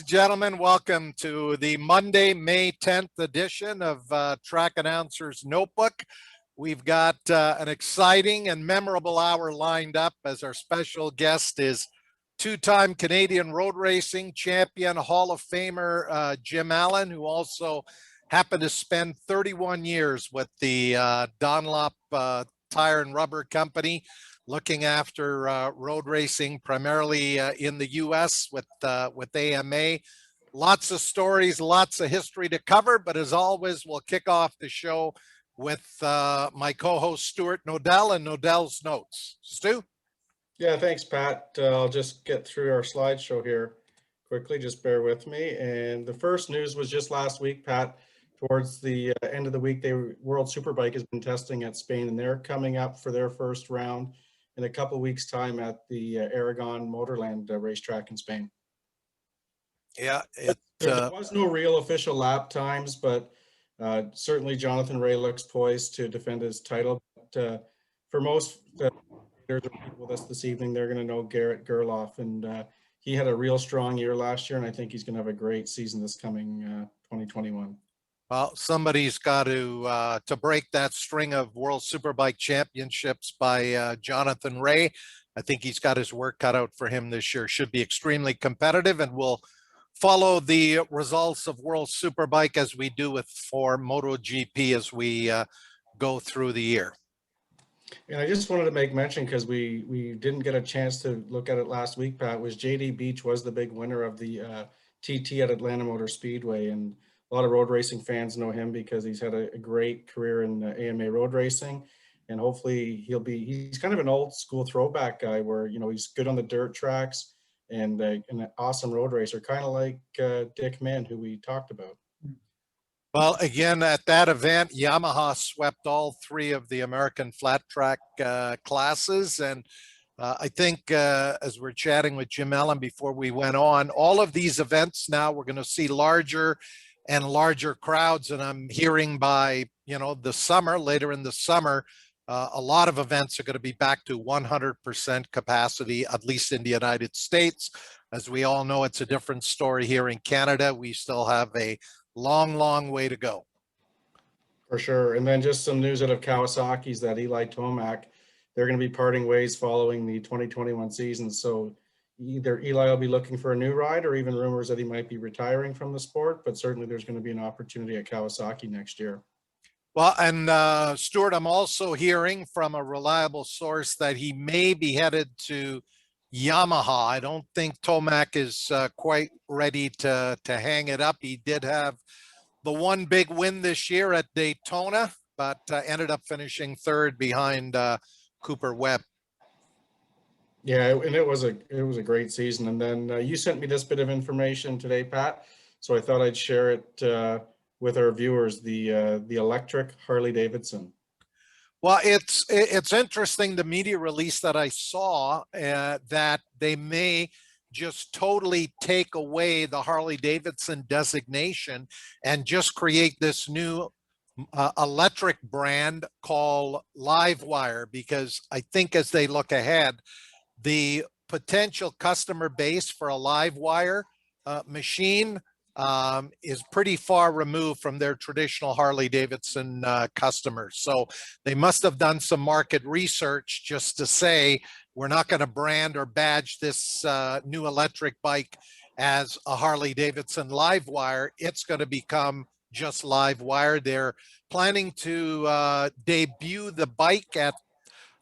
gentlemen, welcome to the Monday, May 10th edition of Track Announcer's Notebook. We've got an exciting and memorable hour lined up as our special guest is two-time Canadian road racing champion, Hall of Famer Jim Allen, who also happened to spend 31 years with the Dunlop Tire and Rubber Company, looking after road racing, primarily in the U.S. with AMA. Lots of stories, lots of history to cover, but as always, we'll kick off the show with my co-host Stuart Nodell and Nodell's Notes. Stu? Yeah, thanks, Pat. I'll just get through our slideshow here quickly. Just bear with me. And the first news was just last week, Pat. Towards the end of the week, World Superbike has been testing at Spain, and they're coming up for their first round in a couple weeks' time at the Aragon Motorland racetrack in Spain. Yeah, there was no real official lap times, but certainly Jonathan Rea looks poised to defend his title. But for most with us this evening, they're going to know Garrett Gerloff, and he had a real strong year last year, and I think he's going to have a great season this coming 2021. Well, somebody's got to break that string of World Superbike championships by Jonathan Rea. I think he's got his work cut out for him this year. Should be extremely competitive, and we'll follow the results of World Superbike as we do for MotoGP as we go through the year. And I just wanted to make mention, because we didn't get a chance to look at it last week, Pat, was JD Beach was the big winner of the TT at Atlanta Motor Speedway, and a lot of road racing fans know him because he's had a great career in AMA road racing, and hopefully he's kind of an old school throwback guy where, you know, he's good on the dirt tracks and an awesome road racer, kind of like Dick Mann, who we talked about. Well, again, at that event, Yamaha swept all three of the American flat track classes. And I think as we're chatting with Jim Allen before we went on, all of these events now we're going to see larger and larger crowds. And I'm hearing by, the summer, later in the summer, a lot of events are going to be back to 100% capacity, at least in the United States. As we all know, it's a different story here in Canada. We still have a long way to go. For sure. And then just some news out of Kawasaki's that Eli Tomac, they're going to be parting ways following the 2021 season. So either Eli will be looking for a new ride, or even rumors that he might be retiring from the sport, but certainly there's going to be an opportunity at Kawasaki next year. Well, and Stuart, I'm also hearing from a reliable source that he may be headed to Yamaha. I don't think Tomac is quite ready to hang it up. He did have the one big win this year at Daytona, but ended up finishing third behind Cooper Webb. Yeah, and it was a great season. And then you sent me this bit of information today, Pat, so I thought I'd share it with our viewers. The electric Harley Davidson. Well, it's interesting, the media release that I saw, that they may just totally take away the Harley Davidson designation and just create this new electric brand called Livewire, because I think as they look ahead, the potential customer base for a Livewire machine is pretty far removed from their traditional Harley Davidson customers. So they must have done some market research just to say, we're not going to brand or badge this new electric bike as a Harley Davidson Livewire. It's going to become just Livewire. They're planning to debut the bike at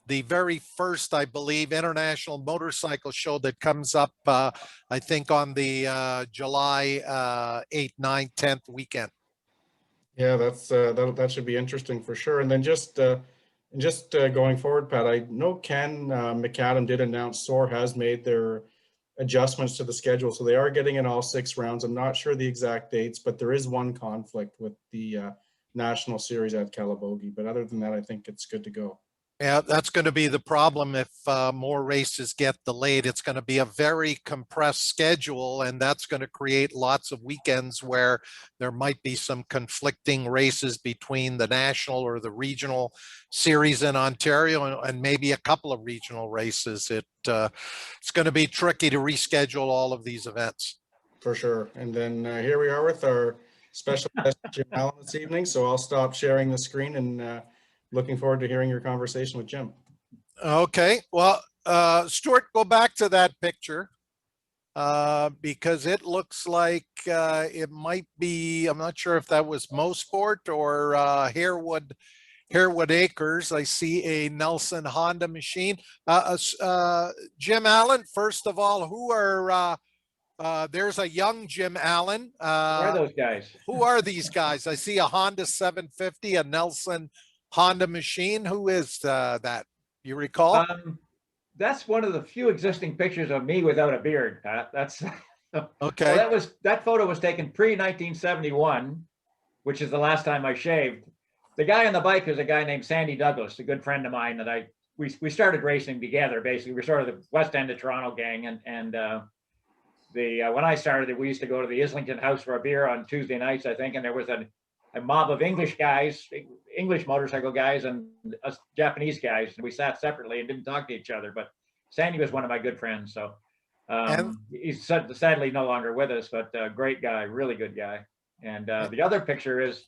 the very first, I believe, international motorcycle show that comes up, I think, on the July 8th, 9th, 10th weekend. Yeah, that should be interesting for sure. And then just going forward, Pat, I know Ken McAdam did announce SOAR has made their adjustments to the schedule, so they are getting in all 6 rounds. I'm not sure the exact dates, but there is one conflict with the National Series at Calabogie. But other than that, I think it's good to go. Yeah, that's going to be the problem if more races get delayed. It's going to be a very compressed schedule, and that's going to create lots of weekends where there might be some conflicting races between the national or the regional series in Ontario, and maybe a couple of regional races. It's going to be tricky to reschedule all of these events. for sure. And then here we are with our special guest, Jim Allen, this evening. So I'll stop sharing the screen and looking forward to hearing your conversation with Jim. Okay, well, Stuart, go back to that picture because it looks like it might be, I'm not sure if that was Mosport or Harewood Acres. I see a Nelson Honda machine. Jim Allen, first of all, who are, there's a young Jim Allen. Who are those guys? Who are these guys? I see a Honda 750, a Nelson Honda machine. Who is that? You recall? That's one of the few existing pictures of me without a beard, Pat. That's okay. Well, that photo was taken pre-1971, which is the last time I shaved. The guy on the bike is a guy named Sandy Douglas, a good friend of mine that we started racing together. Basically, we're sort of the West End of Toronto gang, and when I started it, we used to go to the Islington House for a beer on Tuesday nights, I think, and there was a mob of English guys, English motorcycle guys, and us Japanese guys. And we sat separately and didn't talk to each other. But Sandy was one of my good friends. So he's sadly no longer with us, but great guy, really good guy. And the other picture is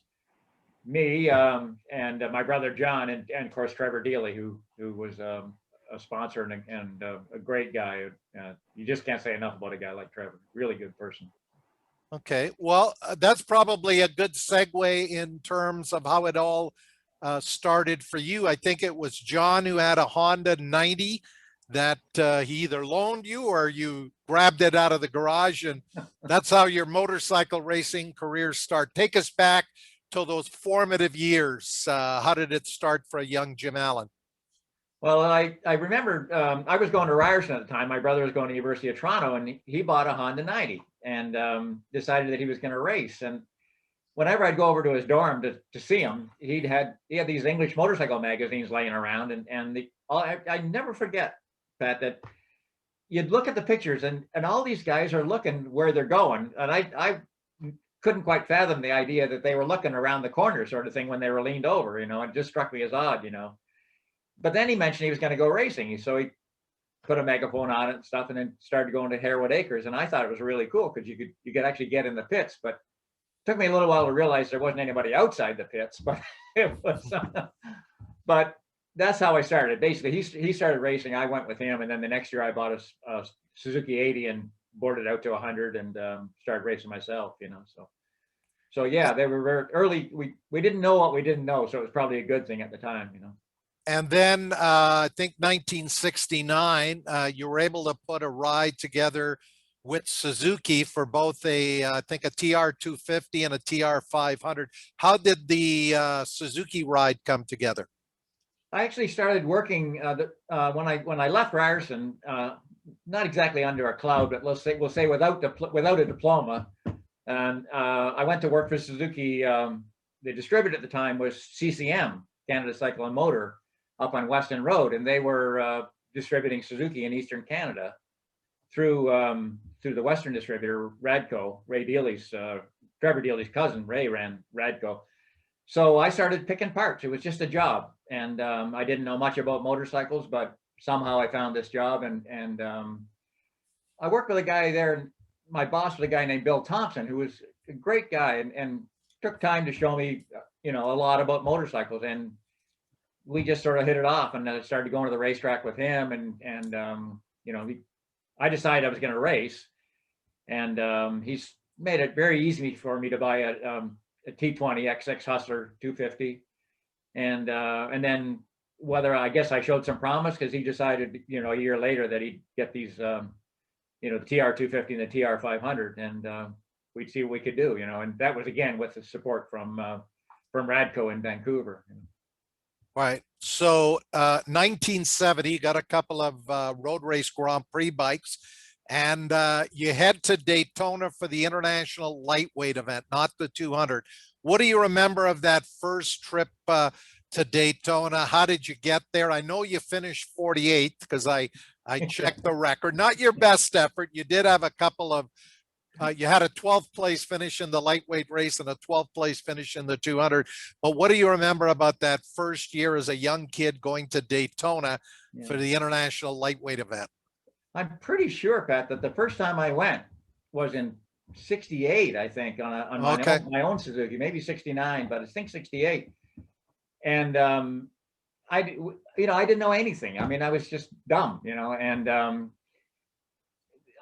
me and my brother John, and of course Trevor Dealey, who was a sponsor and a great guy. You just can't say enough about a guy like Trevor. Really good person. Okay, well, that's probably a good segue in terms of how it all started for you. I think it was John who had a Honda 90 that he either loaned you or you grabbed it out of the garage, and that's how your motorcycle racing career started. Take us back to those formative years. How did it start for a young Jim Allen? Well, I remember I was going to Ryerson at the time. My brother was going to University of Toronto, and he bought a Honda 90 and decided that he was going to race. And whenever I'd go over to his dorm to see him, he had these English motorcycle magazines laying around, and I never forget, Pat, that you'd look at the pictures and all these guys are looking where they're going, and I couldn't quite fathom the idea that they were looking around the corner, sort of thing, when they were leaned over. It just struck me as odd. But then he mentioned he was going to go racing, so he put a megaphone on it and stuff, and then started going to Harewood Acres. And I thought it was really cool because you could actually get in the pits. But it took me a little while to realize there wasn't anybody outside the pits. But it was, but that's how I started. Basically, he started racing. I went with him, and then the next year I bought a Suzuki 80 and boarded out to 100 and started racing myself. So yeah, they were very early. We didn't know what we didn't know, so it was probably a good thing at the time. And then I think 1969, you were able to put a ride together with Suzuki for both I think a TR 250 and a TR 500. How did the Suzuki ride come together? I actually started working when I left Ryerson, not exactly under a cloud, but we'll say without a diploma. And I went to work for Suzuki. The distributor at the time was CCM, Canada Cycle and Motor, up on Weston Road, and they were distributing Suzuki in Eastern Canada through the Western distributor, Radco. Trevor Dealey's cousin, Ray, ran Radco. So I started picking parts. It was just a job, and I didn't know much about motorcycles, but somehow I found this job, and I worked with a guy there. My boss was a guy named Bill Thompson, who was a great guy, and took time to show me, a lot about motorcycles. And we just sort of hit it off, and then I started going to the racetrack with him, and I decided I was going to race, and he's made it very easy for me to buy a T20 XX Hustler 250, and then I guess I showed some promise because he decided, a year later that he'd get these, the TR 250 and the TR 500, and we'd see what we could do, and that was again with the support from Radco in Vancouver. Right. So 1970, you got a couple of road race Grand Prix bikes, and you head to Daytona for the International Lightweight event, not the 200. What do you remember of that first trip to Daytona? How did you get there? I know you finished 48th because I checked the record. Not your best effort. You did have a couple of you had a 12th place finish in the lightweight race and a 12th place finish in the 200. But what do you remember about that first year as a young kid going to Daytona for the International Lightweight event? I'm pretty sure, Pat, that the first time I went was in 68, I think, on Okay. my own Suzuki, maybe 69, but I think 68. And I didn't know anything. I mean, I was just dumb, and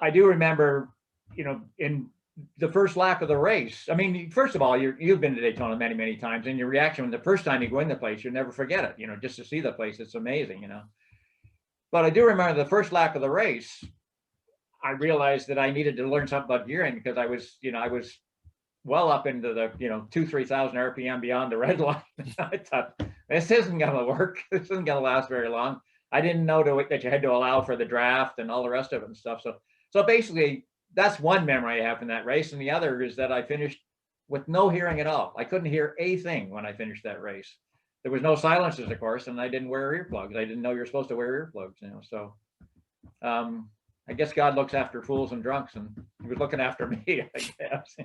I do remember, in the first lap of the race. I mean, first of all, you've been to Daytona many, many times, and your reaction when the first time you go in the place, you'll never forget it. Just to see the place, it's amazing. But I do remember the first lap of the race. I realized that I needed to learn something about gearing because I was well up into the 2,000-3,000 RPM beyond the red line. I thought, this isn't going to work. This isn't going to last very long. I didn't know that you had to allow for the draft and all the rest of it and stuff. So basically, that's one memory I have from that race, and the other is that I finished with no hearing at all. I couldn't hear a thing when I finished that race. There was no silencers, of course, and I didn't wear earplugs. I didn't know you're supposed to wear earplugs. So I guess God looks after fools and drunks, and he was looking after me, I guess.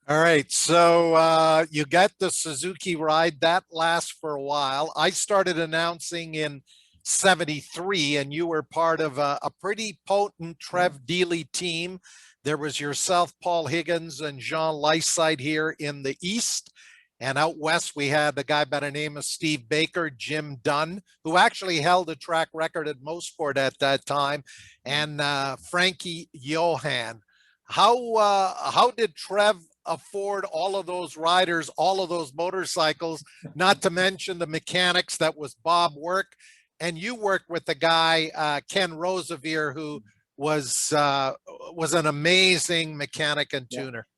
All right, so you got the Suzuki ride. That lasts for a while. I started announcing in 73, and you were part of a pretty potent Trev Dealey team. There was yourself, Paul Higgins, and Jean Lyside here in the East. And out West, we had a guy by the name of Steve Baker, Jim Dunn, who actually held a track record at Mosport at that time, and Frankie Johan. How did Trev afford all of those riders, all of those motorcycles, not to mention the mechanics? That was Bob Work. And you worked with the guy, Ken Roosevelt, who was an amazing mechanic and tuner.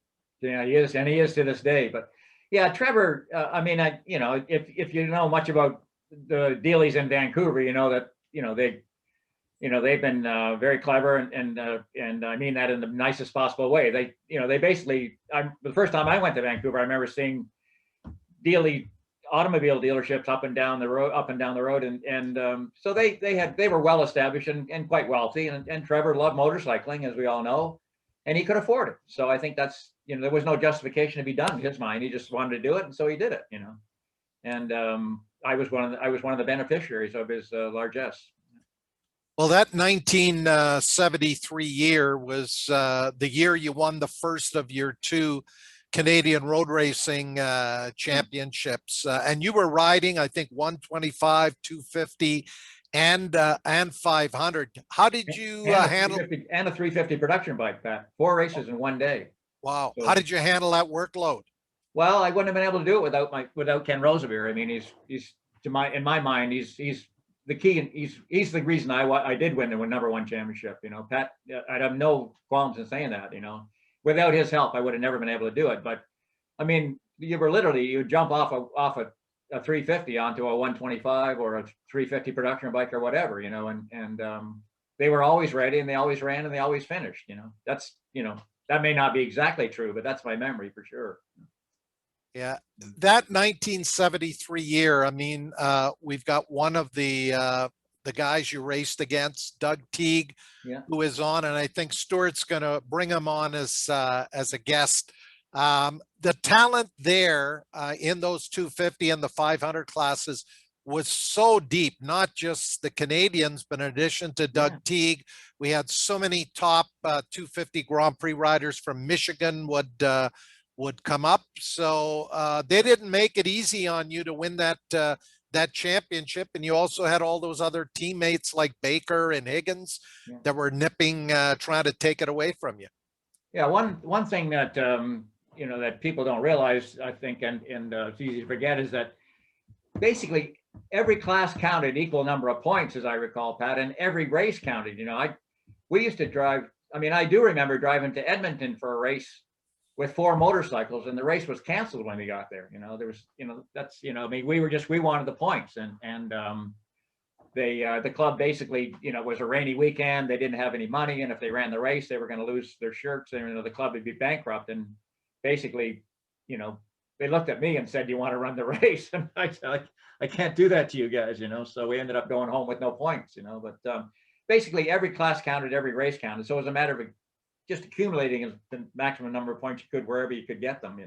Yeah, he is, and he is to this day. But yeah, Trevor, I mean, if you know much about the Dealeys in Vancouver, you know that, they've been very clever, and I mean that in the nicest possible way. They basically, the first time I went to Vancouver, I remember seeing Dealey automobile dealerships up and down the road, and so they were well established and quite wealthy, and Trevor loved motorcycling, as we all know, and he could afford it. So I think that's, there was no justification to be done in his mind. He just wanted to do it, and so he did it. And I was one of the beneficiaries of his largesse. Well, that 1973 year was the year you won the first of your two Canadian road racing championships, and you were riding, I think, 125, 250, and 500. How did you handle? And a 350 production bike, Pat. 4 races in one day. Wow. So, how did you handle that workload? Well, I wouldn't have been able to do it without Ken Roosevelt. I mean, he's in my mind, he's the key, and he's the reason I did win the #1 championship. Pat, I'd have no qualms in saying that. Without his help, I would have never been able to do it. But I mean, you would jump off a 350 onto a 125 or a 350 production bike or whatever, and they were always ready, and they always ran, and they always finished. That's that may not be exactly true, but that's my memory for sure. Yeah, that 1973 year, I mean, we've got one of the guys you raced against, Doug Teague, who is on, and I think Stuart's going to bring him on as a guest. The talent there in those 250 and the 500 classes was so deep, not just the Canadians, but in addition to Doug Teague, we had so many top 250 Grand Prix riders from Michigan would come up. So they didn't make it easy on you to win that championship. And you also had all those other teammates like Baker and Higgins that were nipping, trying to take it away from you. Yeah, one thing that that people don't realize, I think, and it's easy to forget, is that basically every class counted equal number of points, as I recall, Pat, and every race counted. We used to drive. I mean, I do remember driving to Edmonton for a race with 4 motorcycles, and the race was canceled when we got there. There was, that's, I mean, we wanted the points, and the club basically, it was a rainy weekend. They didn't have any money, and if they ran the race, they were going to lose their shirts, and the club would be bankrupt. And basically, they looked at me and said, "Do you want to run the race?" And I said, "I can't do that to you guys," So we ended up going home with no points, But basically, every class counted, every race counted. So it was a matter of just accumulating the maximum number of points you could wherever you could get them.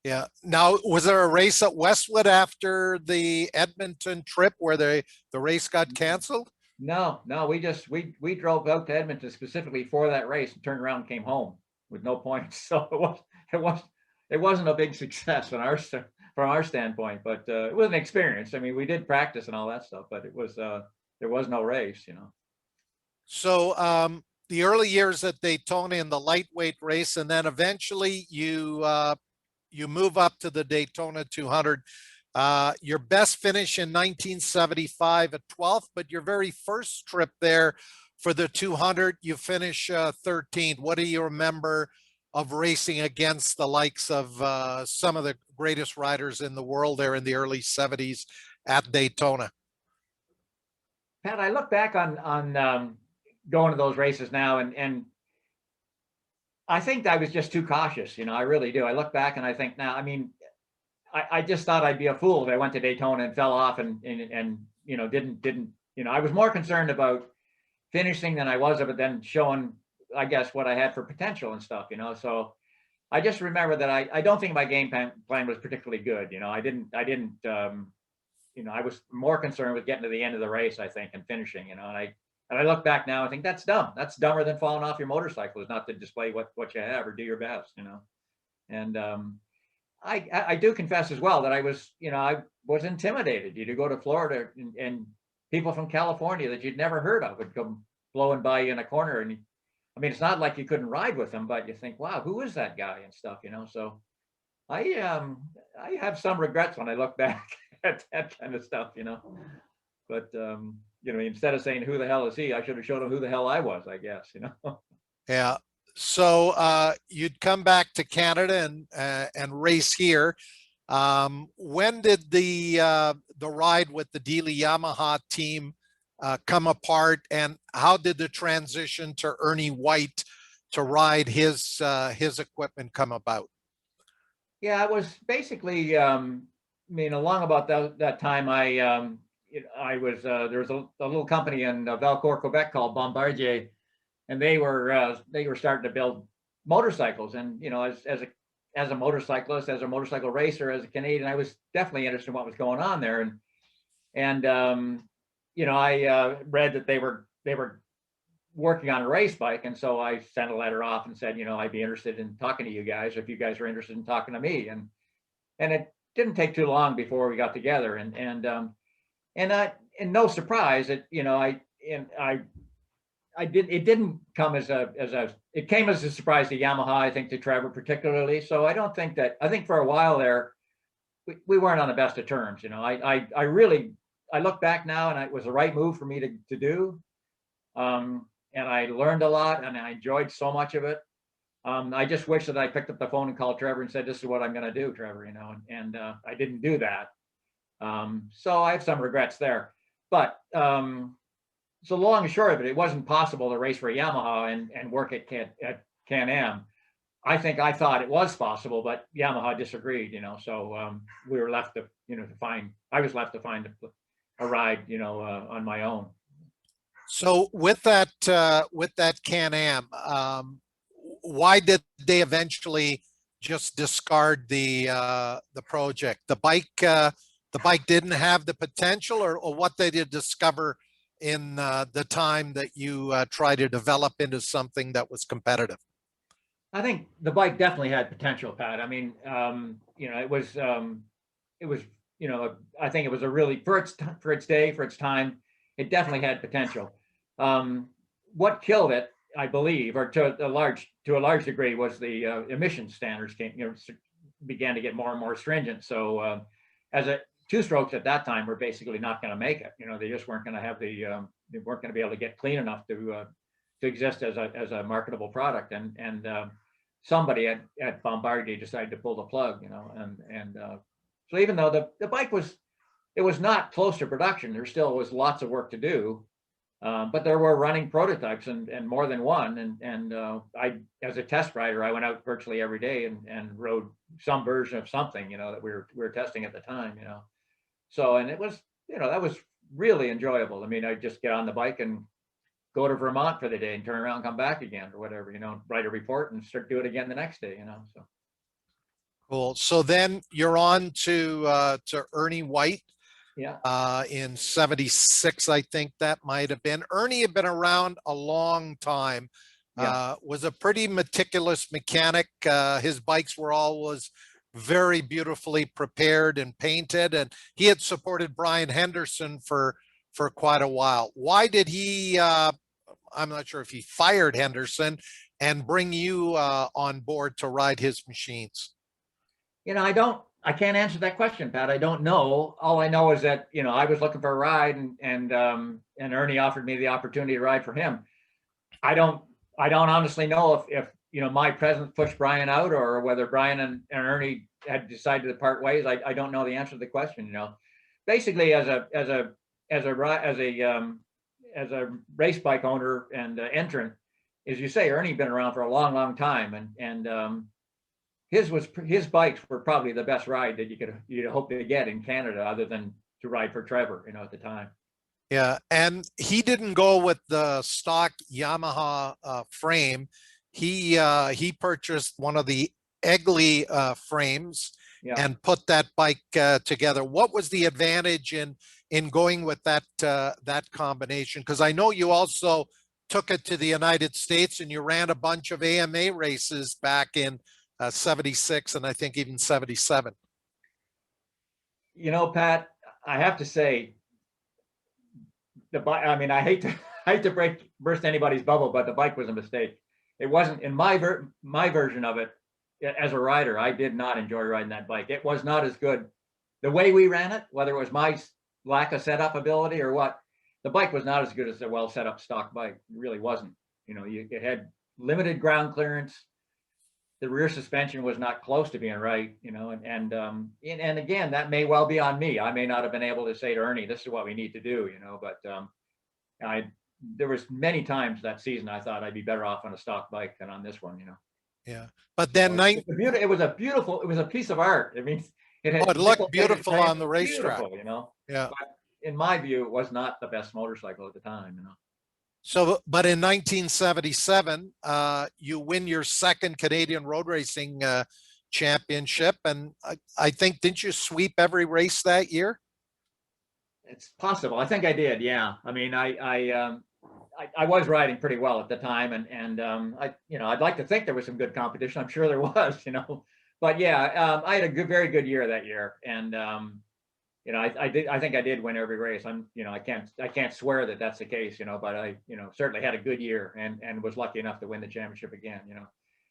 Yeah. Now, was there a race at Westwood after the Edmonton trip where the race got canceled? No, no, we drove out to Edmonton specifically for that race and turned around and came home with no points. So it wasn't a big success from our standpoint, but it was an experience. I mean, we did practice and all that stuff, but it was there was no race, you know. So the early years at Daytona in the lightweight race, and then eventually you move up to the Daytona 200. Your best finish in 1975 at 12th, but your very first trip there for the 200, you finish 13th. What do you remember of racing against the likes of some of the greatest riders in the world there in the early 70s at Daytona? Pat, I look back on going to those races now, and I think I was just too cautious. You know, I really do. I look back and I think now, I mean, I just thought I'd be a fool if I went to Daytona and fell off and you know didn't you know, I was more concerned about finishing than I was of it then showing, I guess, what I had for potential and stuff. You know, so I just remember that I don't think my game plan was particularly good. You know, I didn't you know, I was more concerned with getting to the end of the race, I think, and finishing. You know, and I look back now, I think that's dumb. That's dumber than falling off your motorcycle, is not to display what you have or do your best. You know, and I do confess as well that I was, you know, I was intimidated. You'd go to Florida and people from California that you'd never heard of would come blowing by you in a corner. And I mean, it's not like you couldn't ride with them, but you think, wow, who is that guy and stuff, you know? So I have some regrets when I look back at that kind of stuff, you know, but you know, instead of saying, who the hell is he? I should have showed him who the hell I was, I guess, you know? Yeah. So you'd come back to Canada and race here. When did the ride with the Dealey Yamaha team come apart, and how did the transition to Ernie White to ride his equipment come about? Yeah, it was basically, I mean, along about that time, you know, I was there was a little company in Valcourt, Quebec called Bombardier, and they were starting to build motorcycles. And you know, as a motorcyclist, as a motorcycle racer, as a Canadian, I was definitely interested in what was going on there. And you know, I read that they were working on a race bike, and so I sent a letter off and said, you know, I'd be interested in talking to you guys if you guys are interested in talking to me. And it didn't take too long before we got together. And no surprise, it, you know, it didn't come it came as a surprise to Yamaha, I think, to Trevor particularly. So I think for a while there, we weren't on the best of terms. You know, I really look back now, and it was the right move for me to do. And I learned a lot, and I enjoyed so much of it. I just wish that I picked up the phone and called Trevor and said, this is what I'm going to do, Trevor, you know, and I didn't do that. So I have some regrets there, but so long and short of it, it wasn't possible to race for Yamaha and work at Can-Am. I thought it was possible, but Yamaha disagreed, you know, so we were left to, you know, I was left to find a ride, you know, on my own. So with that Can-Am, why did they eventually just discard the project? The bike didn't have the potential, or what they did discover in the time that you try to develop into something that was competitive? I think the bike definitely had potential, Pat. I mean, you know, it was, you know, I think it was a really, for its day, for its time, it definitely had potential. What killed it, I believe, or to a large degree, was the emission standards began to get more and more stringent. So as a two-strokes at that time were basically not going to make it. You know, they just weren't going to have they weren't going to be able to get clean enough to exist as a marketable product. And somebody at Bombardier decided to pull the plug. You know, and so even though the bike was not close to production, there still was lots of work to do. But there were running prototypes and more than one. And I, as a test rider, I went out virtually every day and rode some version of something, you know, that we were testing at the time, you know. So, and it was, you know, that was really enjoyable. I mean, I'd just get on the bike and go to Vermont for the day and turn around and come back again or whatever, you know, write a report and do it again the next day, you know, so. Cool. So then you're on to Ernie White. Yeah. in 76, I think that might have been. Ernie had been around a long time, was a pretty meticulous mechanic. His bikes were always very beautifully prepared and painted, and he had supported Brian Henderson for quite a while. Why did he, I'm not sure if he fired Henderson and bring you on board to ride his machines? I can't answer that question, Pat. I don't know. All I know is that, I was looking for a ride, and Ernie offered me the opportunity to ride for him. I don't honestly know if my presence pushed Brian out, or whether Brian and Ernie had decided to part ways. I don't know the answer to the question. Basically, as a race bike owner and entrant, as you say, Ernie been around for a long, long time, and his bikes were probably the best ride that you'd hope to get in Canada, other than to ride for Trevor, at the time. Yeah, and he didn't go with the stock Yamaha frame. He purchased one of the Egley frames and put that bike together. What was the advantage in going with that combination? Because I know you also took it to the United States and you ran a bunch of AMA races back in 76 and I think even 77. Pat, I have to say, the bike, I mean, I hate to burst anybody's bubble, but the bike was a mistake. It wasn't in my version of it. As a rider, I did not enjoy riding that bike. It was not as good. The way we ran it, whether it was my lack of setup ability or what, the bike was not as good as a well set up stock bike. It really wasn't. It had limited ground clearance. The rear suspension was not close to being right, and again, that may well be on me. I may not have been able to say to Ernie, this is what we need to do, but there was many times that season I thought I'd be better off on a stock bike than on this one, Yeah, but then it was a piece of art. I mean, it looked beautiful on the racetrack, Yeah. But in my view, it was not the best motorcycle at the time, So, but in 1977, you win your second Canadian road racing championship, and I think, didn't you sweep every race that year? It's possible. I think I did. Yeah. I mean, I was riding pretty well at the time, and I'd like to think there was some good competition. I'm sure there was, but yeah, I had a very good year that year, and I think I did win every race. I can't swear that that's the case, but I, certainly had a good year and was lucky enough to win the championship again,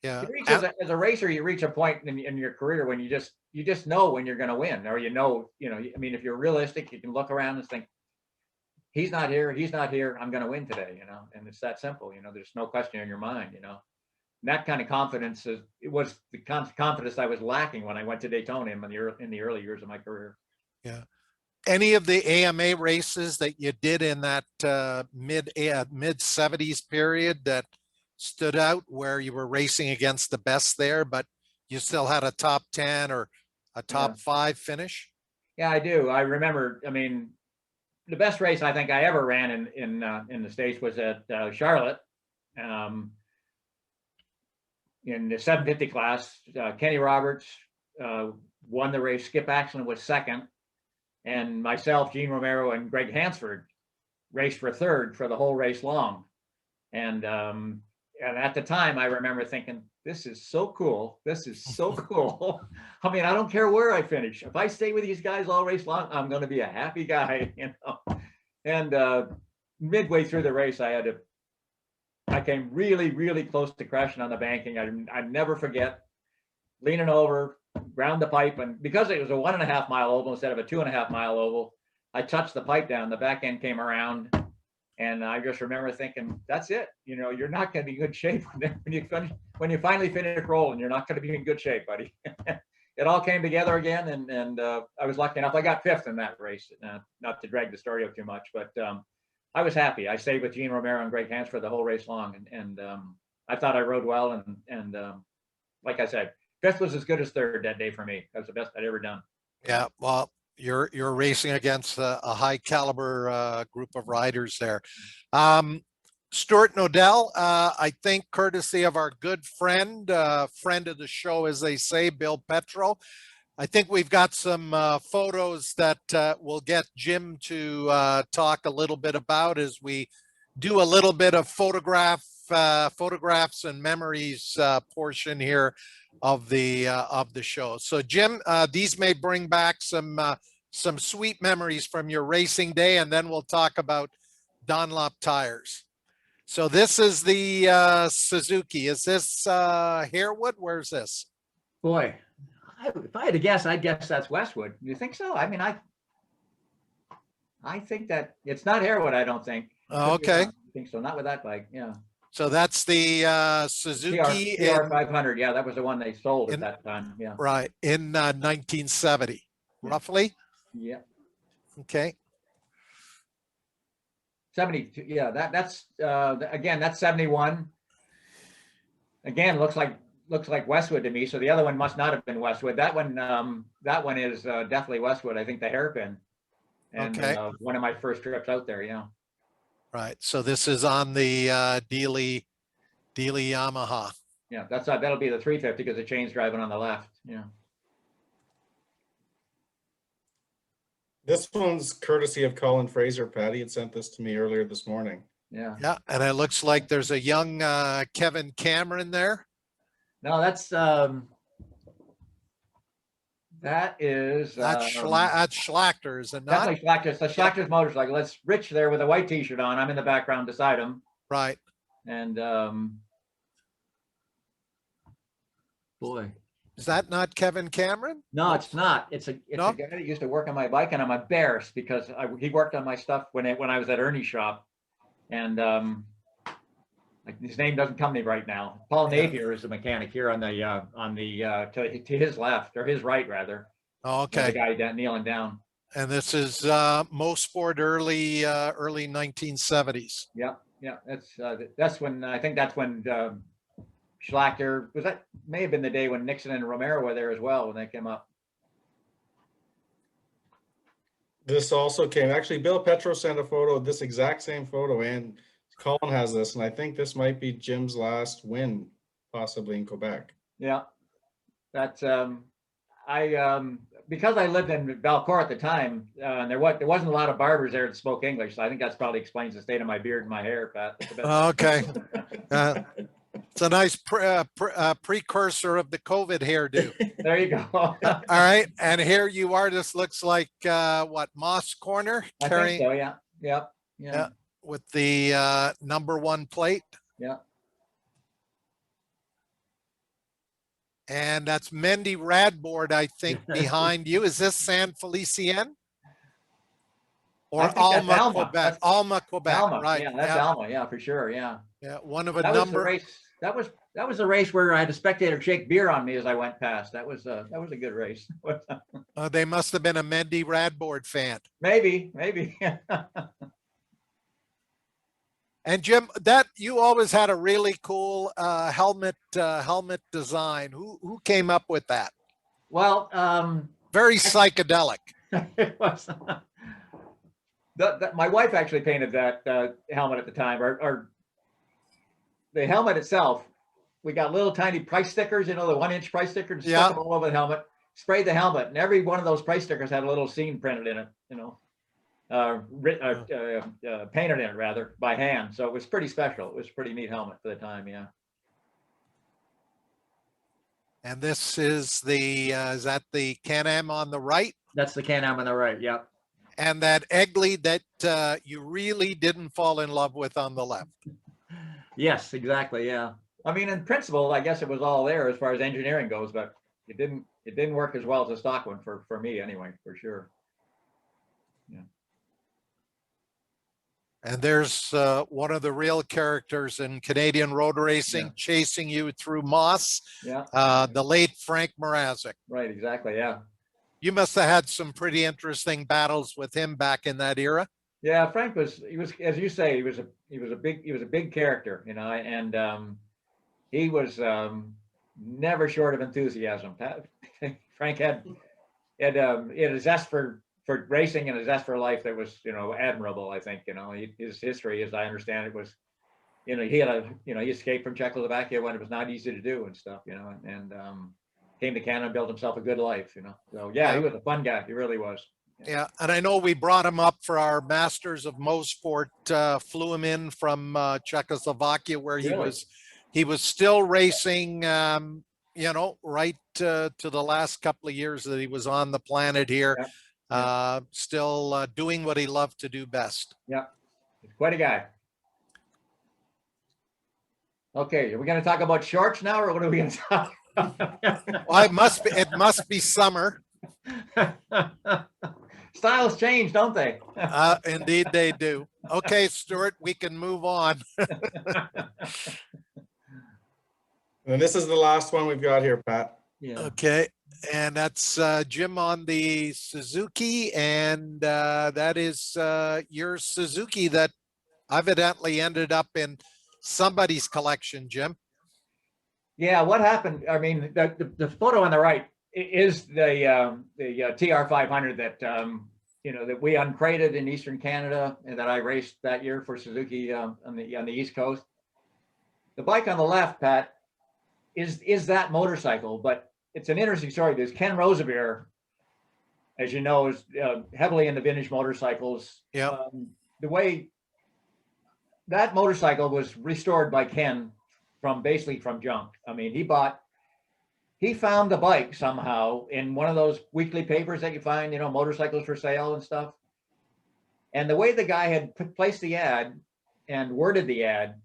Yeah. As a racer, you reach a point in your career when you just know when you're going to win, or I mean, if you're realistic, you can look around and think, he's not here, I'm going to win today, and it's that simple, there's no question in your mind, And that kind of confidence was the confidence I was lacking when I went to Daytona in the early years of my career. Yeah. Any of the AMA races that you did in that mid 70s period that stood out, where you were racing against the best there, but you still had a top 10 or a top 5 finish? Yeah, I do. I remember, I mean, the best race I think I ever ran in the States was at Charlotte. In the 750 class, Kenny Roberts won the race. Skip Axlin was second. And myself, Gene Romero, and Greg Hansford raced for third for the whole race long. And at the time, I remember thinking, this is so cool. This is so cool. I mean, I don't care where I finish. If I stay with these guys all race long, I'm going to be a happy guy, And midway through the race, I came really, really close to crashing on the banking. I never forget leaning over, ground the pipe, and because it was a 1.5 mile oval instead of a 2.5 mile oval, I touched the pipe down. The back end came around, and I just remember thinking, "That's it. You're not going to be in good shape when you finally finish rolling. You're not going to be in good shape, buddy." It all came together again, and I was lucky enough. I got 5th in that race. Not to drag the story up too much, but I was happy. I stayed with Gene Romero and Greg Hansford the whole race long, and I thought I rode well, and like I said, 5th was as good as 3rd that day for me. That was the best I'd ever done. Yeah, well, you're racing against a high caliber group of riders there. Stuart Nodell, I think courtesy of our good friend of the show, as they say, Bill Petro, I think we've got some photos that we'll get Jim to talk a little bit about as we do a little bit of photographs and memories portion here of the show. So Jim, these may bring back some sweet memories from your racing day, and then we'll talk about Dunlop tires. So this is the Suzuki. Is this Harewood? Where's this? Boy, if I had to guess, I'd guess that's Westwood. You think so? I mean, I think that it's not Harewood, I don't think. Okay. I think so. Not with that bike. Yeah. So that's the Suzuki TR 500. Yeah, that was the one they sold at that time. Yeah. Right. In 1970, roughly. Yeah. Okay. 72. Yeah, that's again, that's 71. Again, looks like Westwood to me. So the other one must not have been Westwood. That one is definitely Westwood. I think the hairpin. And okay. One of my first trips out there. Yeah. Right. So this is on the Dealey Yamaha. Yeah, that'll be the 350 because the chain's driving on the left. Yeah. This one's courtesy of Colin Fraser. Patty had sent this to me earlier this morning. Yeah. Yeah, and it looks like there's a young Kevin Cameron there. No, that's Schlachter, is it not? Definitely Schlachter's. The Schlachter's motorcycle. That's Rich there with a white T-shirt on. I'm in the background beside him. Right. And boy, is that not Kevin Cameron? No, it's not. It's a guy that used to work on my bike, and I'm embarrassed because he worked on my stuff when I was at Ernie's shop, and his name doesn't come to me right now. Paul Napier is the mechanic here on the to his left, or his right rather. Oh, okay. The guy kneeling down. And this is Mosport early 1970s. Yeah, yeah. That's when I think that's when Schlachter was. That may have been the day when Nixon and Romero were there as well when they came up. This also came, actually Bill Petro sent a photo, this exact same photo, and Colin has this, and I think this might be Jim's last win, possibly in Quebec. Yeah, that's because I lived in Valcourt at the time, and there wasn't a lot of barbers there that spoke English, so I think that's probably explains the state of my beard and my hair, Pat. Okay. It's a nice precursor of the COVID hairdo. There you go. All right, and here you are. This looks like what, Moss Corner? I think so. Yeah. Yep. Yeah. With the #1 plate. Yeah. And that's Mendy Radboard, I think, behind you. Is this San Felicien? Or Alma, Quebec? Alma, Quebec, Alma, right. Yeah, that's Alma, yeah, for sure, yeah. Yeah, one of a number. That was a race where I had a spectator shake beer on me as I went past. That was a good race. They must have been a Mendy Radboard fan. Maybe. And Jim, that you always had a really cool helmet design. Who came up with that? Well, very psychedelic. It was. My wife actually painted that helmet at the time. Or the helmet itself, we got little tiny price stickers, the 1-inch price stickers, and stuck them all over the helmet. Sprayed the helmet, and every one of those price stickers had a little scene printed in it. Painted in it rather by hand. So it was pretty special. It was a pretty neat helmet for the time. Yeah. And this is is that the Can-Am on the right? That's the Can-Am on the right. Yep. And that Egley that you really didn't fall in love with on the left. Yes, exactly. Yeah. I mean, in principle, I guess it was all there as far as engineering goes, but it didn't work as well as the stock one for me anyway, for sure. Yeah. And there's one of the real characters in Canadian road racing chasing you through moss. Yeah. The late Frank Mrazek. Right. Exactly. Yeah. You must have had some pretty interesting battles with him back in that era. Yeah, Frank was, as you say, he was a big character, and he was never short of enthusiasm. Frank had a zest for racing and a zest for life that was, admirable. I think, his history, as I understand it, was, he had he escaped from Czechoslovakia when it was not easy to do and stuff, and came to Canada and built himself a good life, you know. So yeah, he was a fun guy. He really was. Yeah, and I know we brought him up for our Masters of Mosport, flew him in from Czechoslovakia, where Really? he was still racing, you know, right to the last couple of years that he was on the planet here, still doing what he loved to do best. Yeah, he's quite a guy. Okay, are we going to talk about shorts now, or what are we going to talk about? Well, it must be summer. Styles change, don't they? Indeed they do. Okay, Stuart, we can move on. And this is the last one we've got here, Pat. Yeah. Okay, and that's Jim on the Suzuki, and that is your Suzuki that evidently ended up in somebody's collection, Jim. Yeah, what happened? I mean, the photo on the right is the TR500 that you know, that we uncrated in Eastern Canada and that I raced that year for Suzuki on the East Coast. The bike on the left, Pat, is that motorcycle, but it's an interesting story because Ken Rosebeer, as you know, is heavily into vintage motorcycles. Yeah. The way that motorcycle was restored by Ken basically from junk. I mean, he found the bike somehow in one of those weekly papers that you find, you know, motorcycles for sale and stuff. And the way the guy had placed the ad and worded the ad,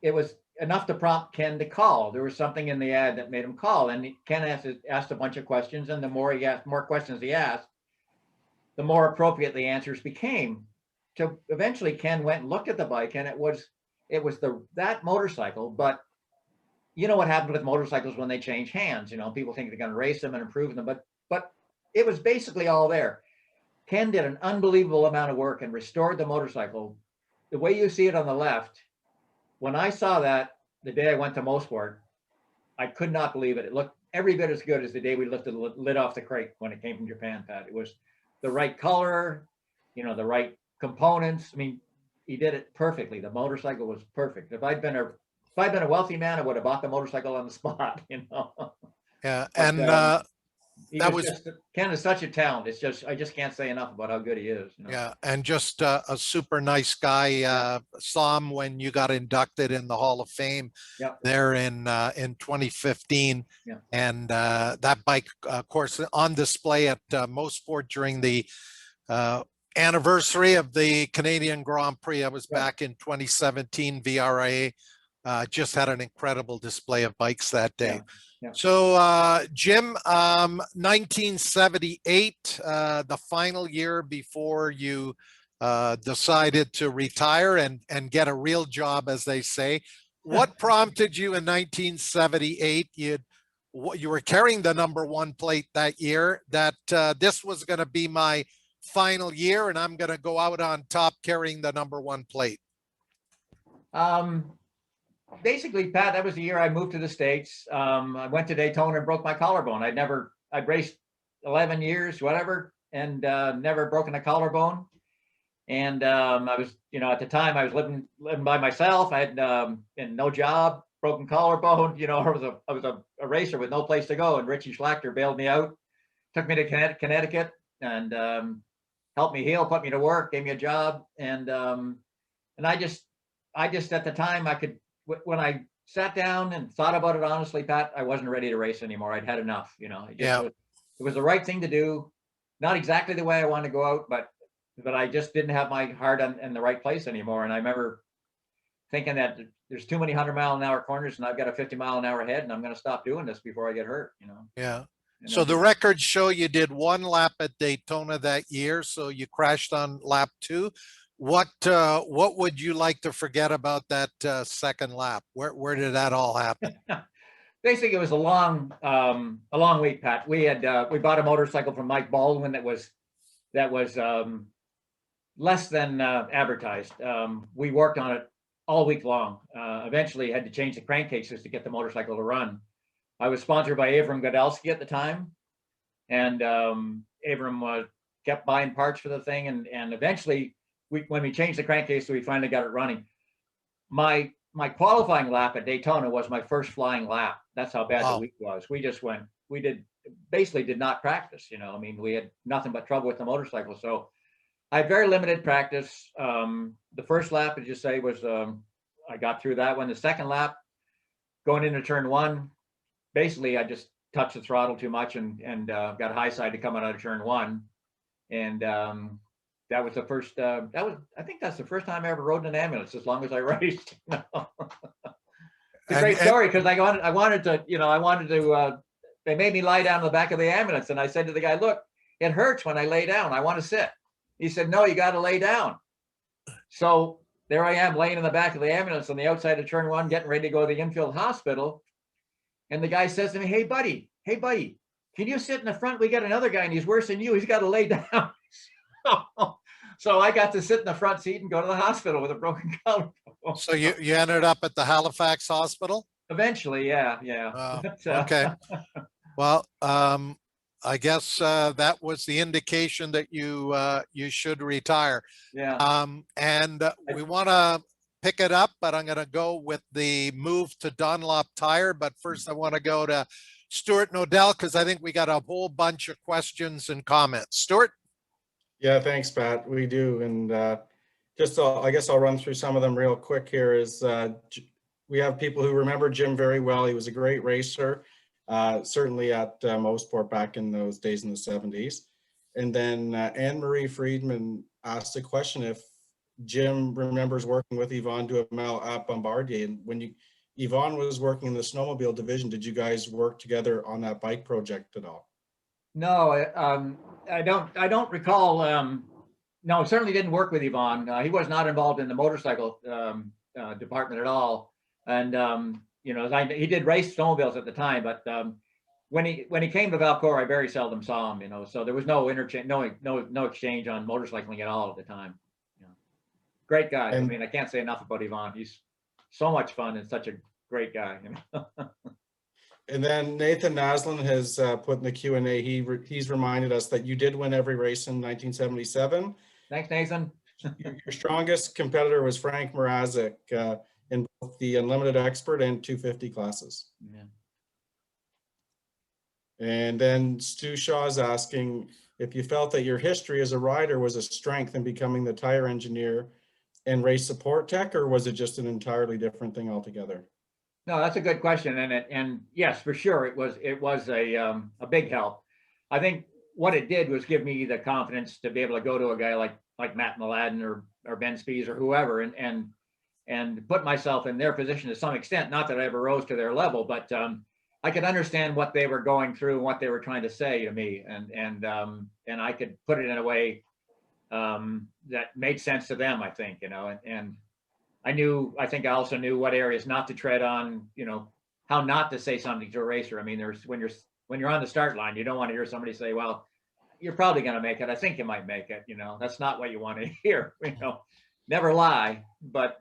it was enough to prompt Ken to call. There was something in the ad that made him call, and Ken asked a bunch of questions, and the more questions he asked, the more appropriate the answers became. So eventually Ken went and looked at the bike, and it was that motorcycle. But you know what happened with motorcycles when they change hands? You know, people think they're going to race them and improve them, but it was basically all there. Ken did an unbelievable amount of work and restored the motorcycle the way you see it on the left. When I saw that the day I went to Mosport, I could not believe it. It looked every bit as good as the day we lifted the lid off the crate when it came from Japan, Pat. It was the right color, you know, the right components. I mean, he did it perfectly. The motorcycle was perfect. If I'd been a wealthy man, I would have bought the motorcycle on the spot, you know. Yeah, But, and that was just, Ken is such a talent. It's just, I just can't say enough about how good he is. You know? yeah, and just a super nice guy. Saw him when you got inducted in the Hall of Fame there in 2015. Yeah. And that bike, of course, on display at Mosport during the anniversary of the Canadian Grand Prix. I was back in 2017, VRA. Just had an incredible display of bikes that day. Yeah. Yeah. So, Jim, 1978, the final year before you decided to retire and get a real job, as they say. What prompted you in 1978? You were carrying the #1 plate that year, that this was going to be my final year and I'm going to go out on top carrying the #1 plate. Basically, Pat, that was the year I moved to the States. I went to Daytona and broke my collarbone. I'd raced 11 years, whatever, and never broken a collarbone. And I was, you know, at the time I was living by myself. I had and no job, broken collarbone. You know, I was a racer with no place to go. And Richie Schlachter bailed me out, took me to Connecticut, and helped me heal, put me to work, gave me a job. And I just at the time when I sat down and thought about it honestly, Pat, I wasn't ready to race anymore. I'd had enough, you know. It was the right thing to do. Not exactly the way I wanted to go out, but I just didn't have my heart in the right place anymore. And I remember thinking that there's too many 100-mile-an-hour corners and I've got a 50-mile-an-hour head and I'm going to stop doing this before I get hurt, you know. Yeah. And so the records show you did 1 lap at Daytona that year. So you crashed on lap 2. What would you like to forget about that second lap? Where did that all happen? Basically, it was a long week, Pat. We bought a motorcycle from Mike Baldwin that was less than advertised. We worked on it all week long. Eventually, had to change the crankcases to get the motorcycle to run. I was sponsored by Avram Godelsky at the time, and Avram kept buying parts for the thing, and eventually, when we changed the crankcase, we finally got it running. My my qualifying lap at Daytona was my first flying lap. That's how bad the Wow. week was. We just went, basically did not practice, you know. I mean, we had nothing but trouble with the motorcycle. So I had very limited practice. The first lap, as you say, was, I got through that one. The second lap, going into turn one, basically I just touched the throttle too much and got high side to come out of turn one. And that was the first, I think that's the first time I ever rode in an ambulance as long as I raced. You know? It's a great story because I wanted to, they made me lie down in the back of the ambulance. And I said to the guy, look, it hurts when I lay down. I want to sit. He said, no, you got to lay down. So there I am laying in the back of the ambulance on the outside of turn one, getting ready to go to the infield hospital. And the guy says to me, hey, buddy, can you sit in the front? We got another guy and he's worse than you. He's got to lay down. So I got to sit in the front seat and go to the hospital with a broken collarbone. So you ended up at the Halifax hospital? Eventually, yeah. Okay. Well, I guess that was the indication that you should retire. Yeah. And we want to pick it up, but I'm going to go with the move to Dunlop tire. But first, I want to go to Stuart Nodell because I think we got a whole bunch of questions and comments. Stuart? Yeah, thanks, Pat. We do. And I guess I'll run through some of them real quick here. We have people who remember Jim very well. He was a great racer, certainly at Mosport back in those days in the 70s. And then Anne-Marie Friedman asked a question if Jim remembers working with Yvonne Duhamel at Bombardier. And when Yvonne was working in the snowmobile division, did you guys work together on that bike project at all? No, I don't recall. No, certainly didn't work with Yvonne. He was not involved in the motorcycle department at all. And he did race snowmobiles at the time, but when he came to Valcourt, I very seldom saw him. So there was no interchange, no exchange on motorcycling at all at the time. Great guy. I mean, I can't say enough about Yvonne. He's so much fun and such a great guy. And then Nathan Naslin has put in the Q&A, he's reminded us that you did win every race in 1977. Thanks, Nathan. Your strongest competitor was Frank Mrazek in both the Unlimited Expert and 250 classes. Yeah. And then Stu Shaw is asking if you felt that your history as a rider was a strength in becoming the tire engineer and race support tech, or was it just an entirely different thing altogether? No, that's a good question, and yes, for sure, it was a big help. I think what it did was give me the confidence to be able to go to a guy like Matt Mladen or Ben Spies or whoever, and put myself in their position to some extent. Not that I ever rose to their level, but I could understand what they were going through and what they were trying to say to me, and I could put it in a way that made sense to them. I think, and I think I also knew what areas not to tread on, how not to say something to a racer. I mean, when you're on the start line, you don't want to hear somebody say, well, you're probably going to make it. I think you might make it. That's not what you want to hear. Never lie. But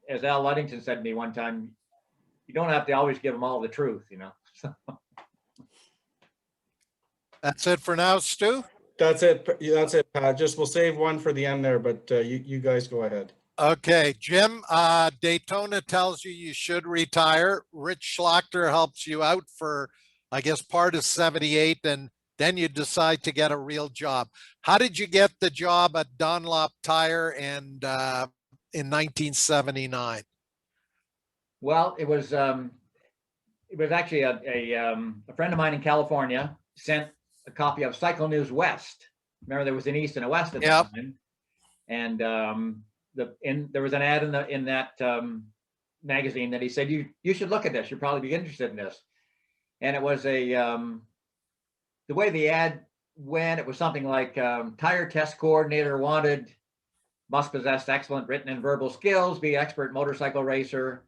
as Al Ludington said to me one time, you don't have to always give them all the truth, So. That's it for now, Stu? That's it, Pat. We'll save one for the end there, but you guys go ahead. Okay, Jim, Daytona tells you should retire. Rich Schlachter helps you out for, I guess, part of 78, and then you decide to get a real job. How did you get the job at Dunlop Tire and in 1979? Well, it was actually a friend of mine in California sent a copy of Cycle News West. Remember, there was an East and a West at the time, and there was an ad in that magazine that he said you should look at this. You'll probably be interested in this. And it was the way the ad went. It was something like tire test coordinator wanted, must possess excellent written and verbal skills, be expert motorcycle rider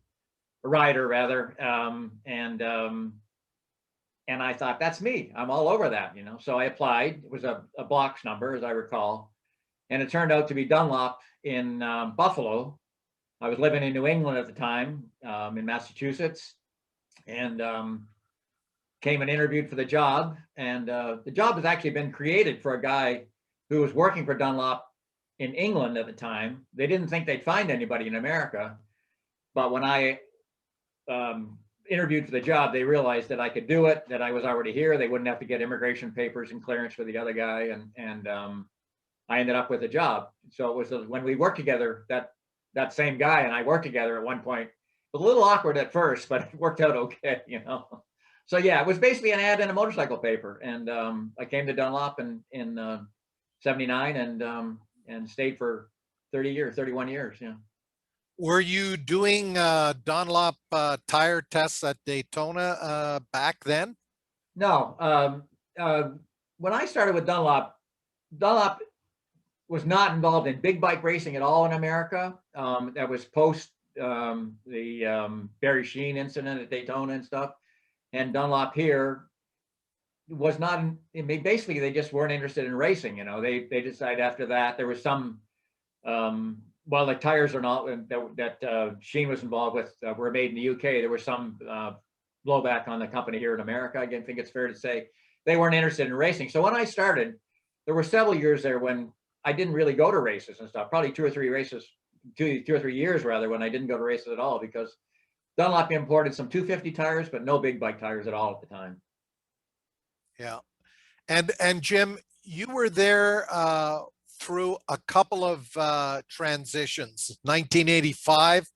rather. And I thought, that's me. I'm all over that, So I applied. It was a box number, as I recall, and it turned out to be Dunlop in Buffalo. I was living in New England at the time, in Massachusetts, and came and interviewed for the job. And the job has actually been created for a guy who was working for Dunlop in England at the time. They didn't think they'd find anybody in America. But when I interviewed for the job, they realized that I could do it, that I was already here. They wouldn't have to get immigration papers and clearance for the other guy. And I ended up with a job. So it was when we worked together, that same guy and I worked together at one point. It was a little awkward at first, but it worked out okay, you know. So yeah, it was basically an ad in a motorcycle paper. And I came to Dunlop in 79 and stayed for 30 years, 31 years, yeah. Were you doing Dunlop tire tests at Daytona back then? No, when I started with Dunlop, Dunlop was not involved in big bike racing at all in America. That was post the Barry Sheen incident at Daytona and stuff. And Dunlop here was not, I mean, basically they just weren't interested in racing. You know, they decided after that there was some, well, the tires are not that Sheen was involved with were made in the UK. There was some blowback on the company here in America. I think it's fair to say they weren't interested in racing. So when I started, there were several years there when I didn't really go to races and stuff. Probably two or three years rather, when I didn't go to races at all, because Dunlop imported some 250 tires, but no big bike tires at all at the time. Yeah. And Jim, you were there through a couple of transitions. 1985,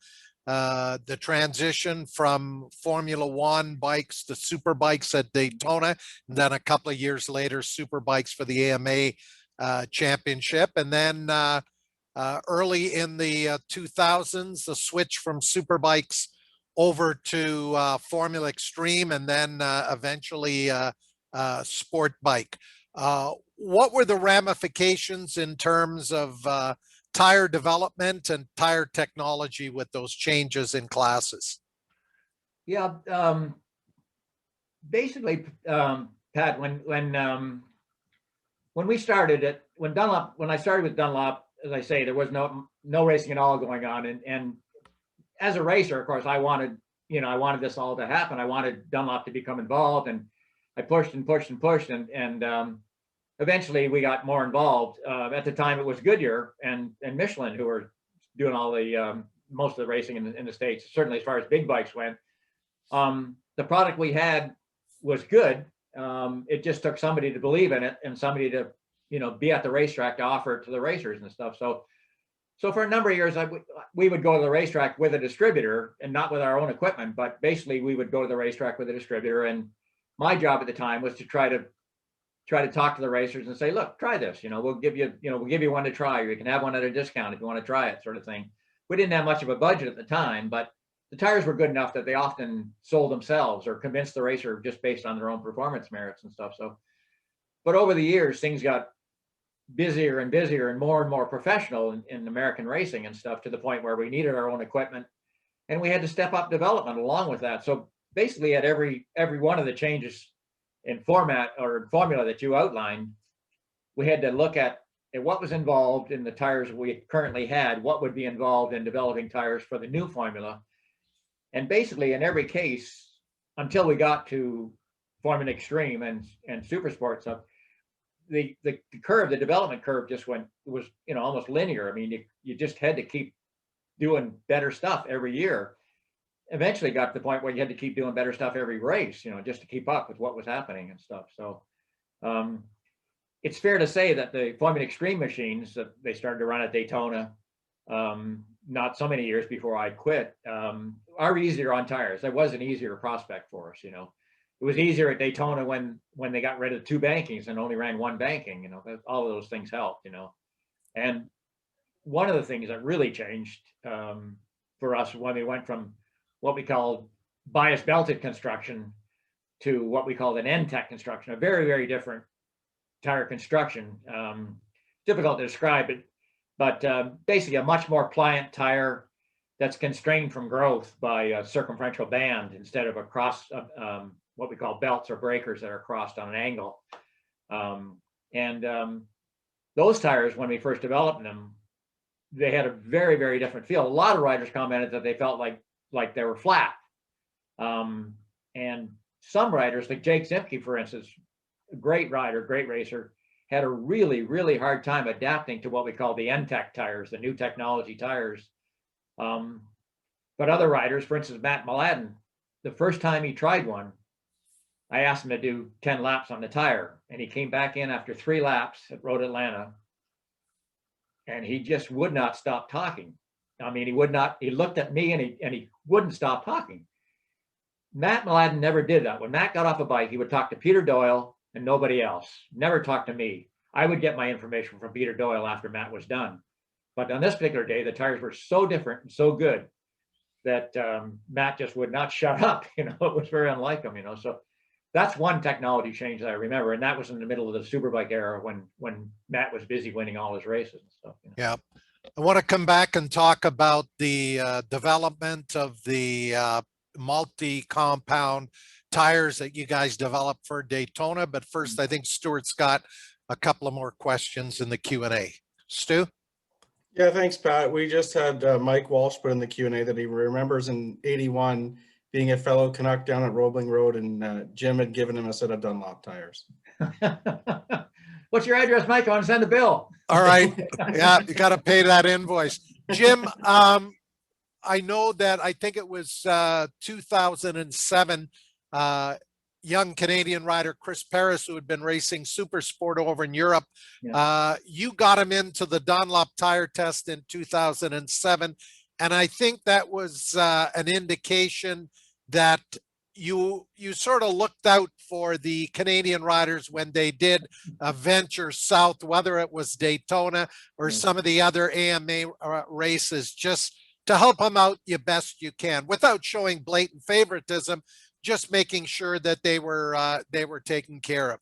the transition from Formula One bikes to super bikes at Daytona, and then a couple of years later, super bikes for the AMA championship. And then early in the 2000s, the switch from super bikes over to Formula Extreme, and then eventually sport bike. What were the ramifications in terms of tire development and tire technology with those changes in classes? Yeah, basically, Pat, when we started it, when I started with Dunlop, as I say, there was no racing at all going on, and as a racer, of course, I wanted this all to happen. I wanted Dunlop to become involved, and I pushed and pushed and pushed, and eventually we got more involved. At the time, it was Goodyear and Michelin who were doing all the most of the racing in the States, certainly as far as big bikes went. The product we had was good. It just took somebody to believe in it and somebody to, be at the racetrack to offer it to the racers and stuff. So for a number of years, we would go to the racetrack with a distributor and not with our own equipment, but basically we would go to the racetrack with a distributor. And my job at the time was to try to talk to the racers and say, look, try this, we'll give you one to try, or you can have one at a discount if you want to try it, sort of thing. We didn't have much of a budget at the time, but the tires were good enough that they often sold themselves or convinced the racer just based on their own performance merits and stuff. So, but over the years, things got busier and busier and more professional in American racing and stuff, to the point where we needed our own equipment and we had to step up development along with that. So basically at every one of the changes in format or formula that you outlined, we had to look at what was involved in the tires we currently had, what would be involved in developing tires for the new formula. And basically in every case, until we got to Formula Extreme and Super Sport stuff, the development curve just was almost linear. I mean, you just had to keep doing better stuff every year. Eventually got to the point where you had to keep doing better stuff every race, just to keep up with what was happening and stuff. So it's fair to say that the Formula Extreme machines that they started to run at Daytona, not so many years before I quit, are easier on tires. That was an easier prospect for us. It was easier at Daytona when they got rid of two bankings and only ran one banking. All of those things helped. And one of the things that really changed for us when we went from what we call bias belted construction to what we called an N-Tech construction, a very, very different tire construction. Difficult to describe it, but basically a much more pliant tire that's constrained from growth by a circumferential band instead of across what we call belts or breakers that are crossed on an angle. Those tires, when we first developed them, they had a very, very different feel. A lot of riders commented that they felt like they were flat. And some riders, like Jake Zimke, for instance, a great rider, great racer, had a really, really hard time adapting to what we call the N-Tech tires, the new technology tires. But other riders, for instance, Matt Mladen, the first time he tried one, I asked him to do 10 laps on the tire, and he came back in after 3 laps at Road Atlanta, and he just would not stop talking. I mean, he would not. He looked at me and he wouldn't stop talking. Matt Mladen never did that. When Matt got off a bike, he would talk to Peter Doyle and nobody else. Never talk to me. I would get my information from Peter Doyle after Matt was done. But on this particular day, the tires were so different and so good that Matt just would not shut up. You know, it was very unlike him. You know, so that's one technology change that I remember, and that was in the middle of the Superbike era when Matt was busy winning all his races and stuff. You know? Yeah. I want to come back and talk about the development of the multi-compound tires that you guys developed for Daytona. But first, I think Stuart's got a couple of more questions in the Q&A. Stu? Yeah, thanks, Pat. We just had Mike Walsh put in the Q&A that he remembers in '81 being a fellow Canuck down at Roebling Road, and Jim had given him a set of Dunlop tires. What's your address, Mike? I want to send a bill. All right. Yeah, you got to pay that invoice. Jim, I know that I think it was 2007, young Canadian rider Chris Paris, who had been racing super sport over in Europe. Yeah. You got him into the Dunlop tire test in 2007. And I think that was an indication that you sort of looked out for the Canadian riders when they did venture south, whether it was Daytona or some of the other AMA races, just to help them out the best you can without showing blatant favoritism, just making sure that they were taken care of.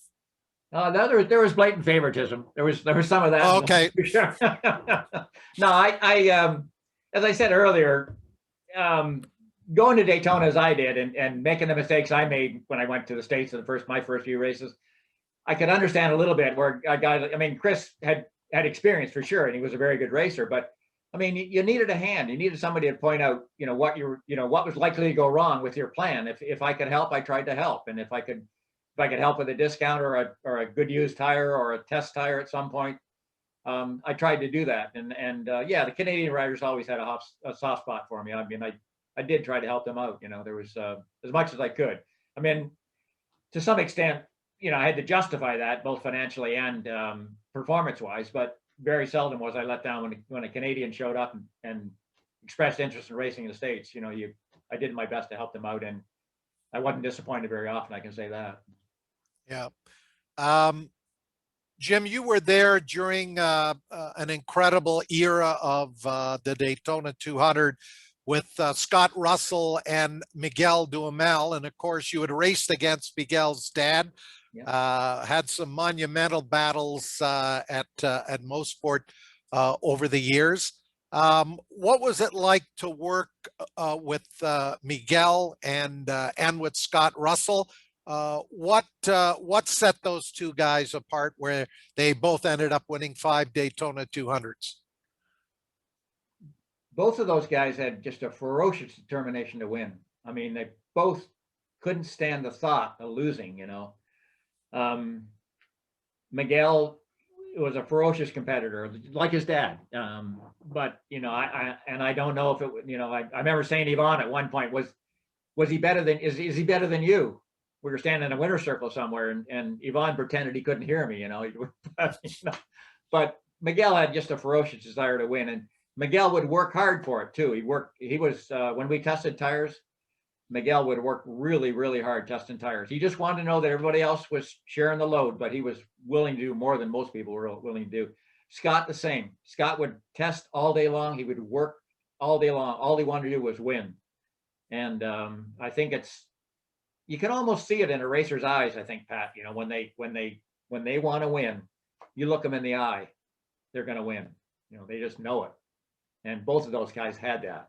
There was blatant favoritism. There was some of that. Okay. For sure. No, I as I said earlier, going to Daytona as I did and making the mistakes I made when I went to the States in my first few races, I could understand a little bit where a guy, I mean, Chris had experience for sure, and he was a very good racer, but I mean, you needed a hand. You needed somebody to point out, what what was likely to go wrong with your plan. If I could help, I tried to help, and if I could help with a discount or a good used tire or a test tire at some point, I tried to do that. And yeah, the Canadian riders always had a soft spot for me. I mean, I did try to help them out. There was as much as I could. I mean, to some extent, I had to justify that both financially and performance-wise, but very seldom was I let down when a Canadian showed up and expressed interest in racing in the States. I did my best to help them out, and I wasn't disappointed very often. I can say that. Yeah. Jim, you were there during an incredible era of the Daytona 200 with Scott Russell and Miguel Duhamel. And of course, you had raced against Miguel's dad. Yeah. Had some monumental battles at Mosport over the years. What was it like to work with Miguel and with Scott Russell? What set those two guys apart, where they both ended up winning 5 Daytona 200s? Both of those guys had just a ferocious determination to win. I mean, they both couldn't stand the thought of losing. Miguel was a ferocious competitor, like his dad. But I don't know if it. I remember saying to Yvonne at one point, was he better than? Is he better than you? We were standing in a winner's circle somewhere, and Yvonne pretended he couldn't hear me. But Miguel had just a ferocious desire to win, and Miguel would work hard for it too. He was when we tested tires, Miguel would work really, really hard testing tires. He just wanted to know that everybody else was sharing the load, but he was willing to do more than most people were willing to do. Scott, the same. Scott would test all day long. He would work all day long. All he wanted to do was win. And I think you can almost see it in a racer's eyes, I think, Pat. When they want to win, you look them in the eye, they're going to win. They just know it. And both of those guys had that.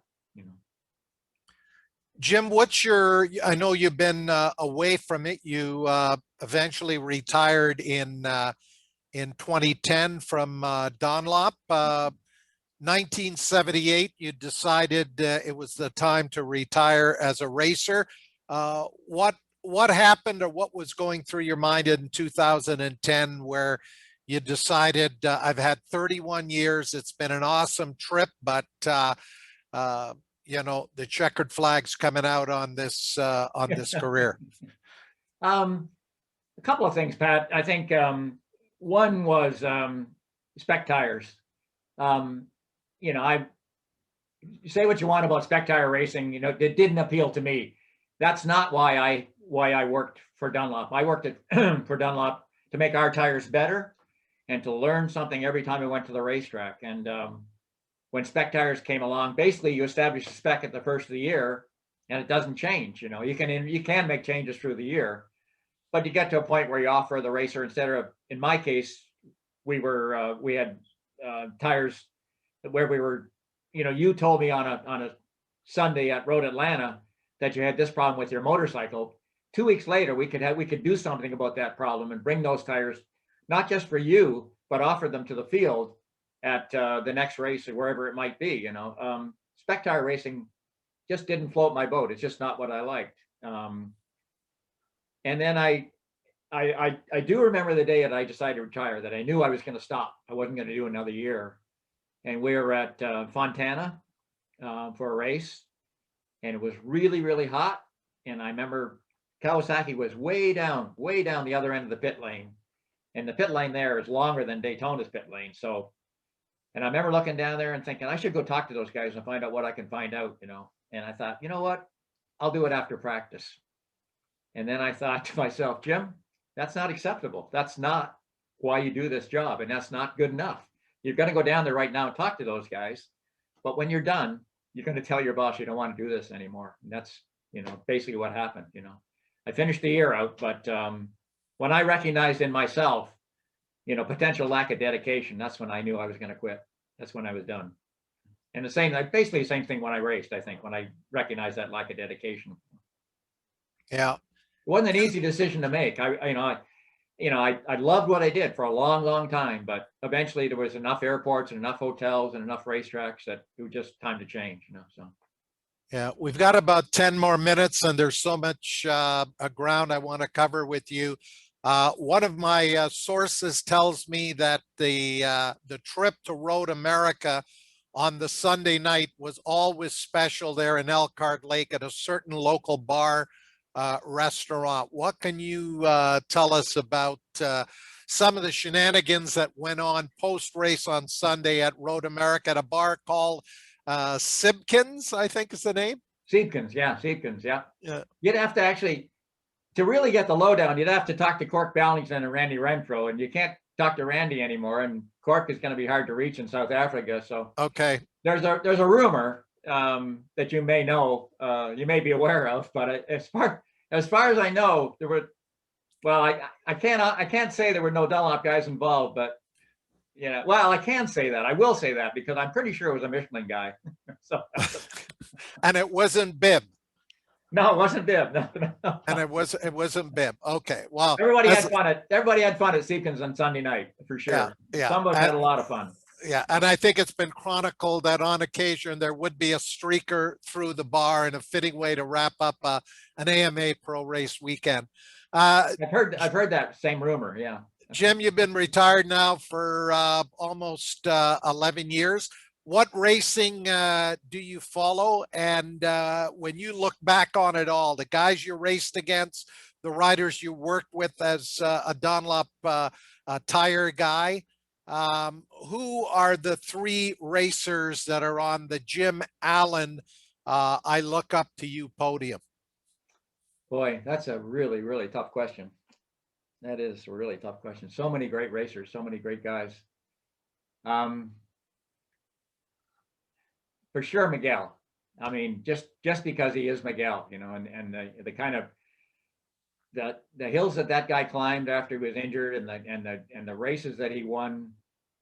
Jim, I know you've been away from it. You eventually retired in 2010 from Dunlop. 1978, you decided it was the time to retire as a racer. What happened, or what was going through your mind in 2010 where you decided, I've had 31 years, it's been an awesome trip, but the checkered flags coming out on this career? A couple of things, Pat. I think one was spec tires. I say what you want about spec tire racing. It didn't appeal to me. That's not why I worked for Dunlop. I worked for Dunlop to make our tires better and to learn something every time we went to the racetrack. And when spec tires came along, basically you establish a spec at the first of the year, and it doesn't change. You can make changes through the year, but you get to a point where you offer the racer, instead of, in my case, we had tires where we were, you told me on a Sunday at Road Atlanta that you had this problem with your motorcycle. 2 weeks later, we could do something about that problem and bring those tires, not just for you, but offer them to the field at the next race or wherever it might be. Spec tire racing just didn't float my boat. It's just not what I liked. And then I do remember the day that I decided to retire, that I knew I was going to stop. I wasn't going to do another year. And we were at Fontana for a race, and it was really, really hot. And I remember Kawasaki was way down the other end of the pit lane. And the pit lane there is longer than Daytona's pit lane. So, and I remember looking down there and thinking, I should go talk to those guys and find out what I can find out, And I thought, you know what? I'll do it after practice. And then I thought to myself, Jim, that's not acceptable. That's not why you do this job. And that's not good enough. You're going to go down there right now and talk to those guys. But when you're done, you're going to tell your boss you don't want to do this anymore. And that's, basically what happened. I finished the year out, but when I recognized in myself, potential lack of dedication, that's when I knew I was going to quit. That's when I was done. And basically the same thing when I raced, I think, when I recognized that lack of dedication. Yeah. It wasn't an easy decision to make. I loved what I did for a long, long time, but eventually there was enough airports and enough hotels and enough racetracks that it was just time to change, so. Yeah, we've got about 10 more minutes, and there's so much ground I want to cover with you. One of my sources tells me that the trip to Road America on the Sunday night was always special there in Elkhart Lake at a certain local bar restaurant. What can you tell us about some of the shenanigans that went on post-race on Sunday at Road America at a bar called Sibkins, I think is the name? Siebkens, yeah. You'd have to actually, to really get the lowdown, you'd have to talk to Cork Ballington and Randy Renfro, and you can't talk to Randy anymore, and Cork is going to be hard to reach in South Africa. So okay, there's a rumor that you may know, you may be aware of, but as far as I know, there were, well, I can't say there were no Dunlop guys involved, but well, I can say that. I will say that because I'm pretty sure it was a Michelin guy. So, and it wasn't Bib. No, it wasn't Bib. No. And it wasn't Bib. Okay, well, everybody had fun at Siebkens on Sunday night for sure. Yeah. Some of us had a lot of fun. Yeah, and I think it's been chronicled that on occasion there would be a streaker through the bar in a fitting way to wrap up an AMA Pro Race weekend. I've heard that same rumor. Yeah. Jim, you've been retired now for almost 11 years. What racing do you follow? And when you look back on it all, the guys you raced against, the riders you worked with as a Dunlop tire guy, who are the three racers that are on the Jim Allen I look up to you podium? Boy, that's a really, really tough question. That is a really tough question. So many great racers, so many great guys. For sure, Miguel. I mean, just because he is Miguel, and the kind of the hills that guy climbed after he was injured, and the races that he won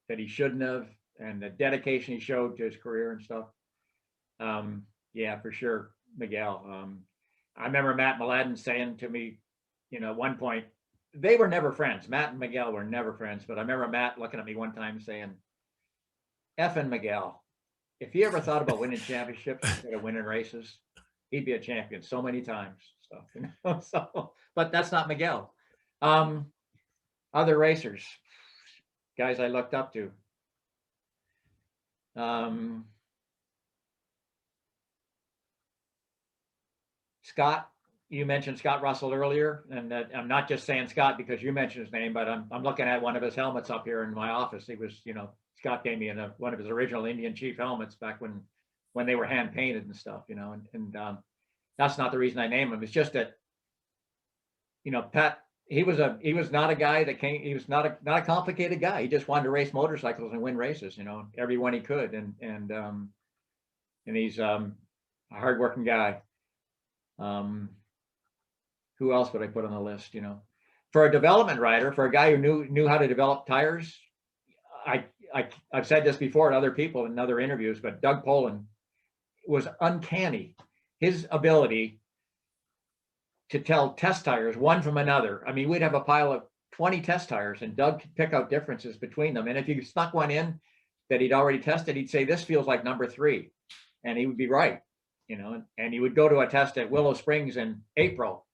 that he shouldn't have, and the dedication he showed to his career and stuff. Yeah, for sure, Miguel. I remember Matt Mladen saying to me, at one point, they were never friends. Matt and Miguel were never friends, but I remember Matt looking at me one time saying, "Effing Miguel, if he ever thought about winning championships instead of winning races, he'd be a champion so many times." So, but that's not Miguel. Other racers, guys I looked up to. Scott, you mentioned Scott Russell earlier, and that I'm not just saying Scott because you mentioned his name, but I'm looking at one of his helmets up here in my office. He was, you know, Scott gave me one of his original Indian Chief helmets back when they were hand painted and stuff, you know, and that's not the reason I name him. It's just that, you know, Pat, he was not a guy that came, he was not a complicated guy. He just wanted to race motorcycles and win races, you know, every one he could. And he's a hardworking guy. Who else would I put on the list? You know, for a development rider, for a guy who knew how to develop tires, I've said this before to other people in other interviews, but Doug Poland was uncanny. His ability to tell test tires one from another. I mean, we'd have a pile of 20 test tires, and Doug could pick out differences between them. And if you snuck one in that he'd already tested, he'd say, "This feels like number 3," and he would be right. You know, and he would go to a test at Willow Springs in April,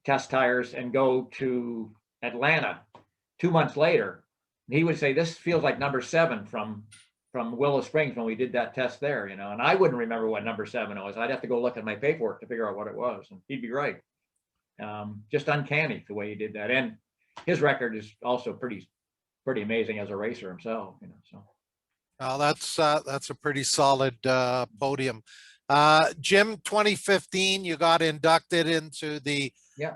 test tires, and go to Atlanta 2 months later. He would say, "This feels like number 7 from Willow Springs when we did that test there," you know, and I wouldn't remember what number 7 was. I'd have to go look at my paperwork to figure out what it was, and he'd be right. Just uncanny the way he did that. And his record is also pretty amazing as a racer himself, you know, so. Well, that's a pretty solid podium. Jim, 2015, you got inducted into the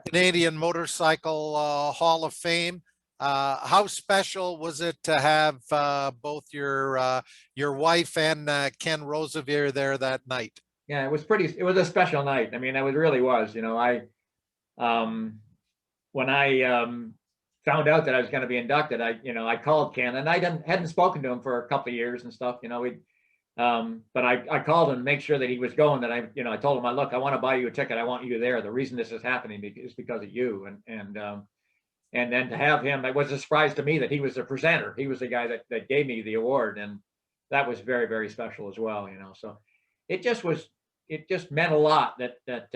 Canadian Motorcycle Hall of Fame. How special was it to have both your wife and Ken Rosevere there that night? Yeah, it was a special night. I mean, it really was, you know. When I found out that I was going to be inducted, I called Ken, and I hadn't spoken to him for a couple of years and stuff, you know. But I called him to make sure that he was going, that I told him, look, I want to buy you a ticket. I want you there. The reason this is happening is because of you. And then to have him, it was a surprise to me that he was the presenter. He was the guy that gave me the award. And that was very, very special as well, you know. So it just meant a lot that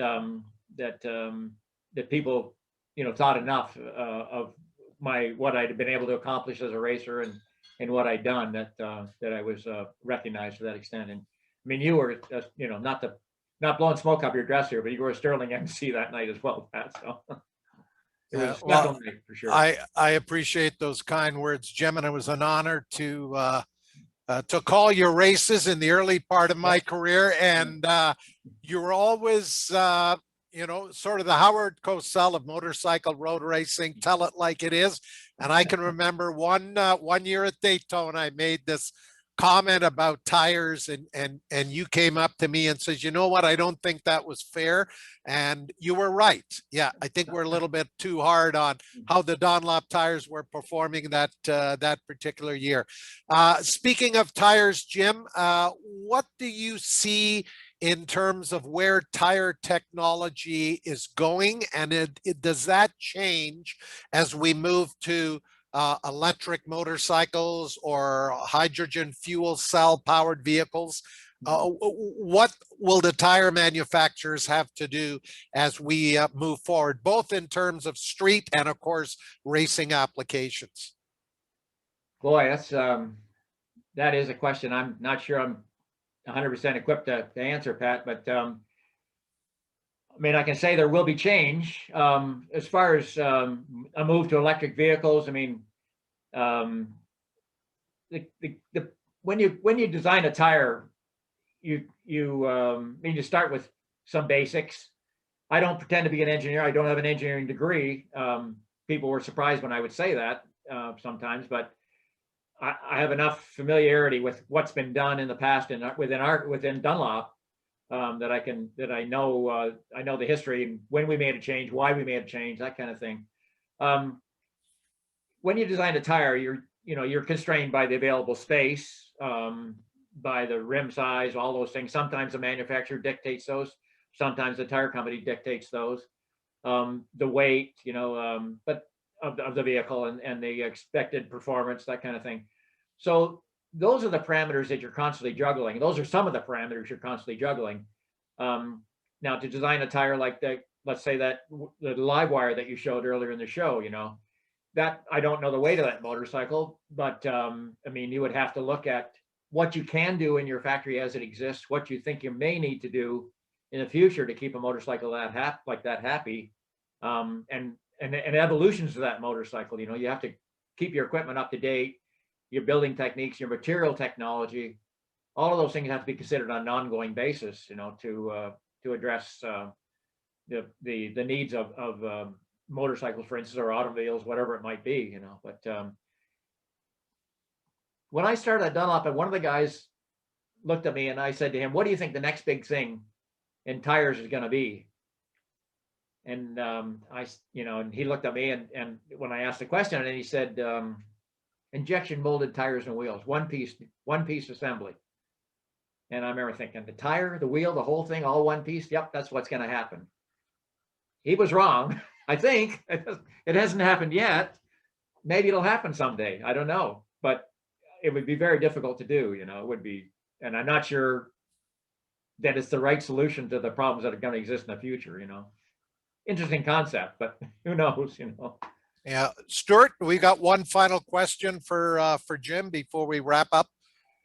people, you know, thought enough of what I'd been able to accomplish as a racer and what I'd done, that I was recognized to that extent. And I mean, you were, you know, not blowing smoke up your dress here, but you were a sterling MC that night as well, Pat. So it was a special night for sure. I appreciate those kind words, Jim, and it was an honor to call your races in the early part of my career, and you were always you know, sort of the Howard Cosell of motorcycle road racing. Tell it like it is. And I can remember one year at Daytona, I made this comment about tires, and you came up to me and says, "You know what? I don't think that was fair." And you were right. Yeah, I think we're a little bit too hard on how the Dunlop tires were performing that particular year. Speaking of tires, Jim, what do you see in terms of where tire technology is going, and does that change as we move to electric motorcycles or hydrogen fuel cell powered vehicles? What will the tire manufacturers have to do as we move forward, both in terms of street and, of course, racing applications? Boy, that is a question I'm not sure I'm 100% equipped to answer, Pat, but I mean, I can say there will be change as far as a move to electric vehicles. I mean, when you design a tire, you need to start with some basics. I don't pretend to be an engineer. I don't have an engineering degree. People were surprised when I would say that sometimes, but I have enough familiarity with what's been done in the past and within Dunlop that I know the history and when we made a change, why we made a change, that kind of thing. When you design a tire, you're constrained by the available space, by the rim size, all those things. Sometimes the manufacturer dictates those. Sometimes the tire company dictates those. The weight, but of the vehicle and the expected performance, that kind of thing. So those are the parameters that you're constantly juggling. Those are some of the parameters you're constantly juggling. Now, to design a tire like that, let's say that the live wire that you showed earlier in the show, that I don't know the weight of that motorcycle, but I mean, you would have to look at what you can do in your factory as it exists, what you think you may need to do in the future to keep a motorcycle like that happy, and evolutions of that motorcycle. You know, you have to keep your equipment up to date, your building techniques, your material technology, all of those things have to be considered on an ongoing basis, you know, to address the needs of motorcycles, for instance, or automobiles, whatever it might be, you know. But when I started at Dunlop, and one of the guys looked at me and I said to him, "What do you think the next big thing in tires is going to be?" And and he looked at me, and when I asked the question, and he said, "Injection molded tires and wheels, one piece assembly." And I remember thinking, the tire, the wheel, the whole thing, all one piece. Yep, that's what's going to happen. He was wrong. I think it hasn't happened yet. Maybe it'll happen someday. I don't know, but it would be very difficult to do. You know, it would be, and I'm not sure that it's the right solution to the problems that are going to exist in the future. You know, interesting concept, but who knows? You know. Yeah, Stuart, we got one final question for Jim before we wrap up.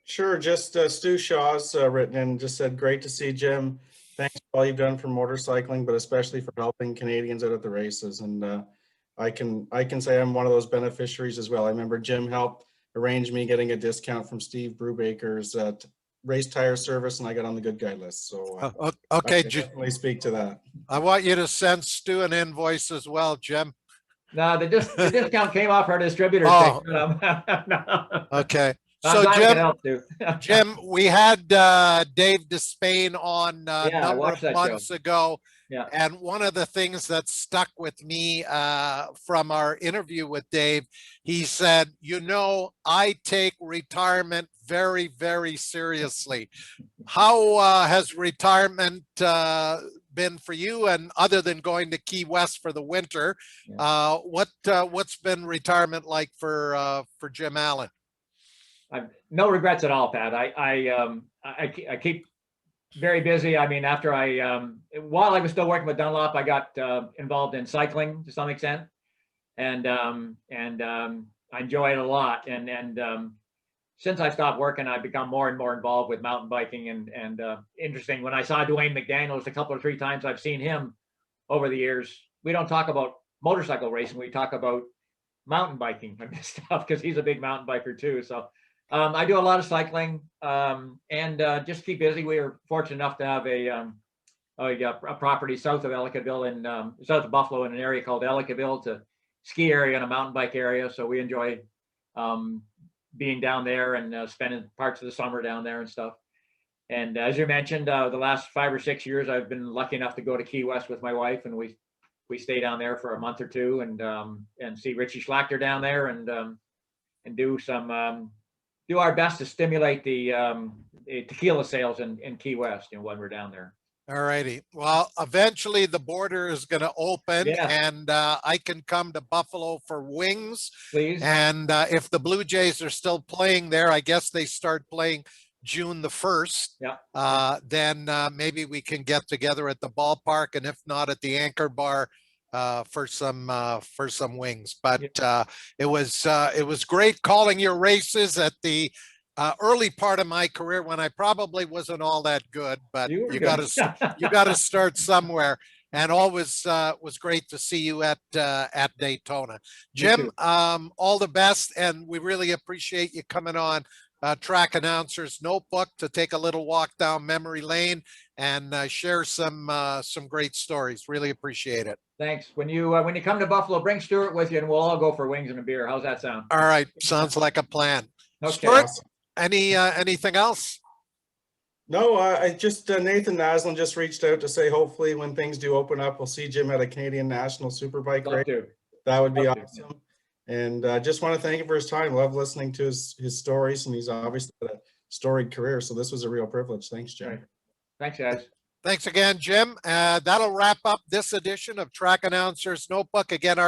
Sure. Just Stu Shaw's written in, just said, great to see Jim. Thanks for all you've done for motorcycling, but especially for helping Canadians out at the races. And I can say I'm one of those beneficiaries as well. I remember Jim helped arrange me getting a discount from Steve Brubaker's race tire service, and I got on the good guy list. So okay, I can definitely speak to that. I want you to send Stu an invoice as well, Jim. No, the discount came off our distributor. Oh. No. Okay. I'm So glad I could help too. Jim, we had Dave Despain on a Yeah, I number watched of that months show. ago. Yeah. And one of the things that stuck with me from our interview with Dave, he said, you know, I take retirement very, very seriously. How has retirement been for you? And other than going to Key West for the winter, what's been retirement like for Jim Allen? I've no regrets at all, Pat. I keep very busy. I mean, after while I was still working with Dunlop, I got involved in cycling to some extent, and I enjoy it a lot. And since I stopped working, I've become more and more involved with mountain biking. And interesting, when I saw Dwayne McDaniels a couple or three times, I've seen him over the years. We don't talk about motorcycle racing; we talk about mountain biking and stuff because he's a big mountain biker too. So. I do a lot of cycling and just keep busy. We are fortunate enough to have a property south of Ellicottville in south of Buffalo in an area called Ellicottville. It's a ski area and a mountain bike area. So we enjoy being down there and spending parts of the summer down there and stuff. And as you mentioned, the last 5 or 6 years, I've been lucky enough to go to Key West with my wife, and we stay down there for a month or two and see Richie Schlachter down there and do some. Do our best to stimulate the tequila sales in Key West, you know, when we're down there. All righty. Well, eventually the border is going to open, and I can come to Buffalo for wings. Please. And if the Blue Jays are still playing there, I guess they start playing June the 1st. Yeah. Then maybe we can get together at the ballpark, and if not, at the Anchor Bar for some wings. But it was great calling your races at the early part of my career when I probably wasn't all that good, but you got to start somewhere. And always was great to see you at Daytona. Jim, all the best, and we really appreciate you coming on Track Announcer's Notebook to take a little walk down memory lane and share some great stories. Really appreciate it. Thanks. When you come to Buffalo, bring Stuart with you, and we'll all go for wings and a beer. How's that sound? All right, sounds like a plan. Okay. Stuart, anything else? No, I just Nathan Naslin just reached out to say hopefully when things do open up, we'll see Jim at a Canadian National Superbike race. That would be awesome. And just want to thank him for his time. Love listening to his stories, and he's obviously had a storied career. So this was a real privilege. Thanks, Jim. Right. Thanks, guys. Thanks again, Jim. That'll wrap up this edition of Track Announcer's Notebook. Again, our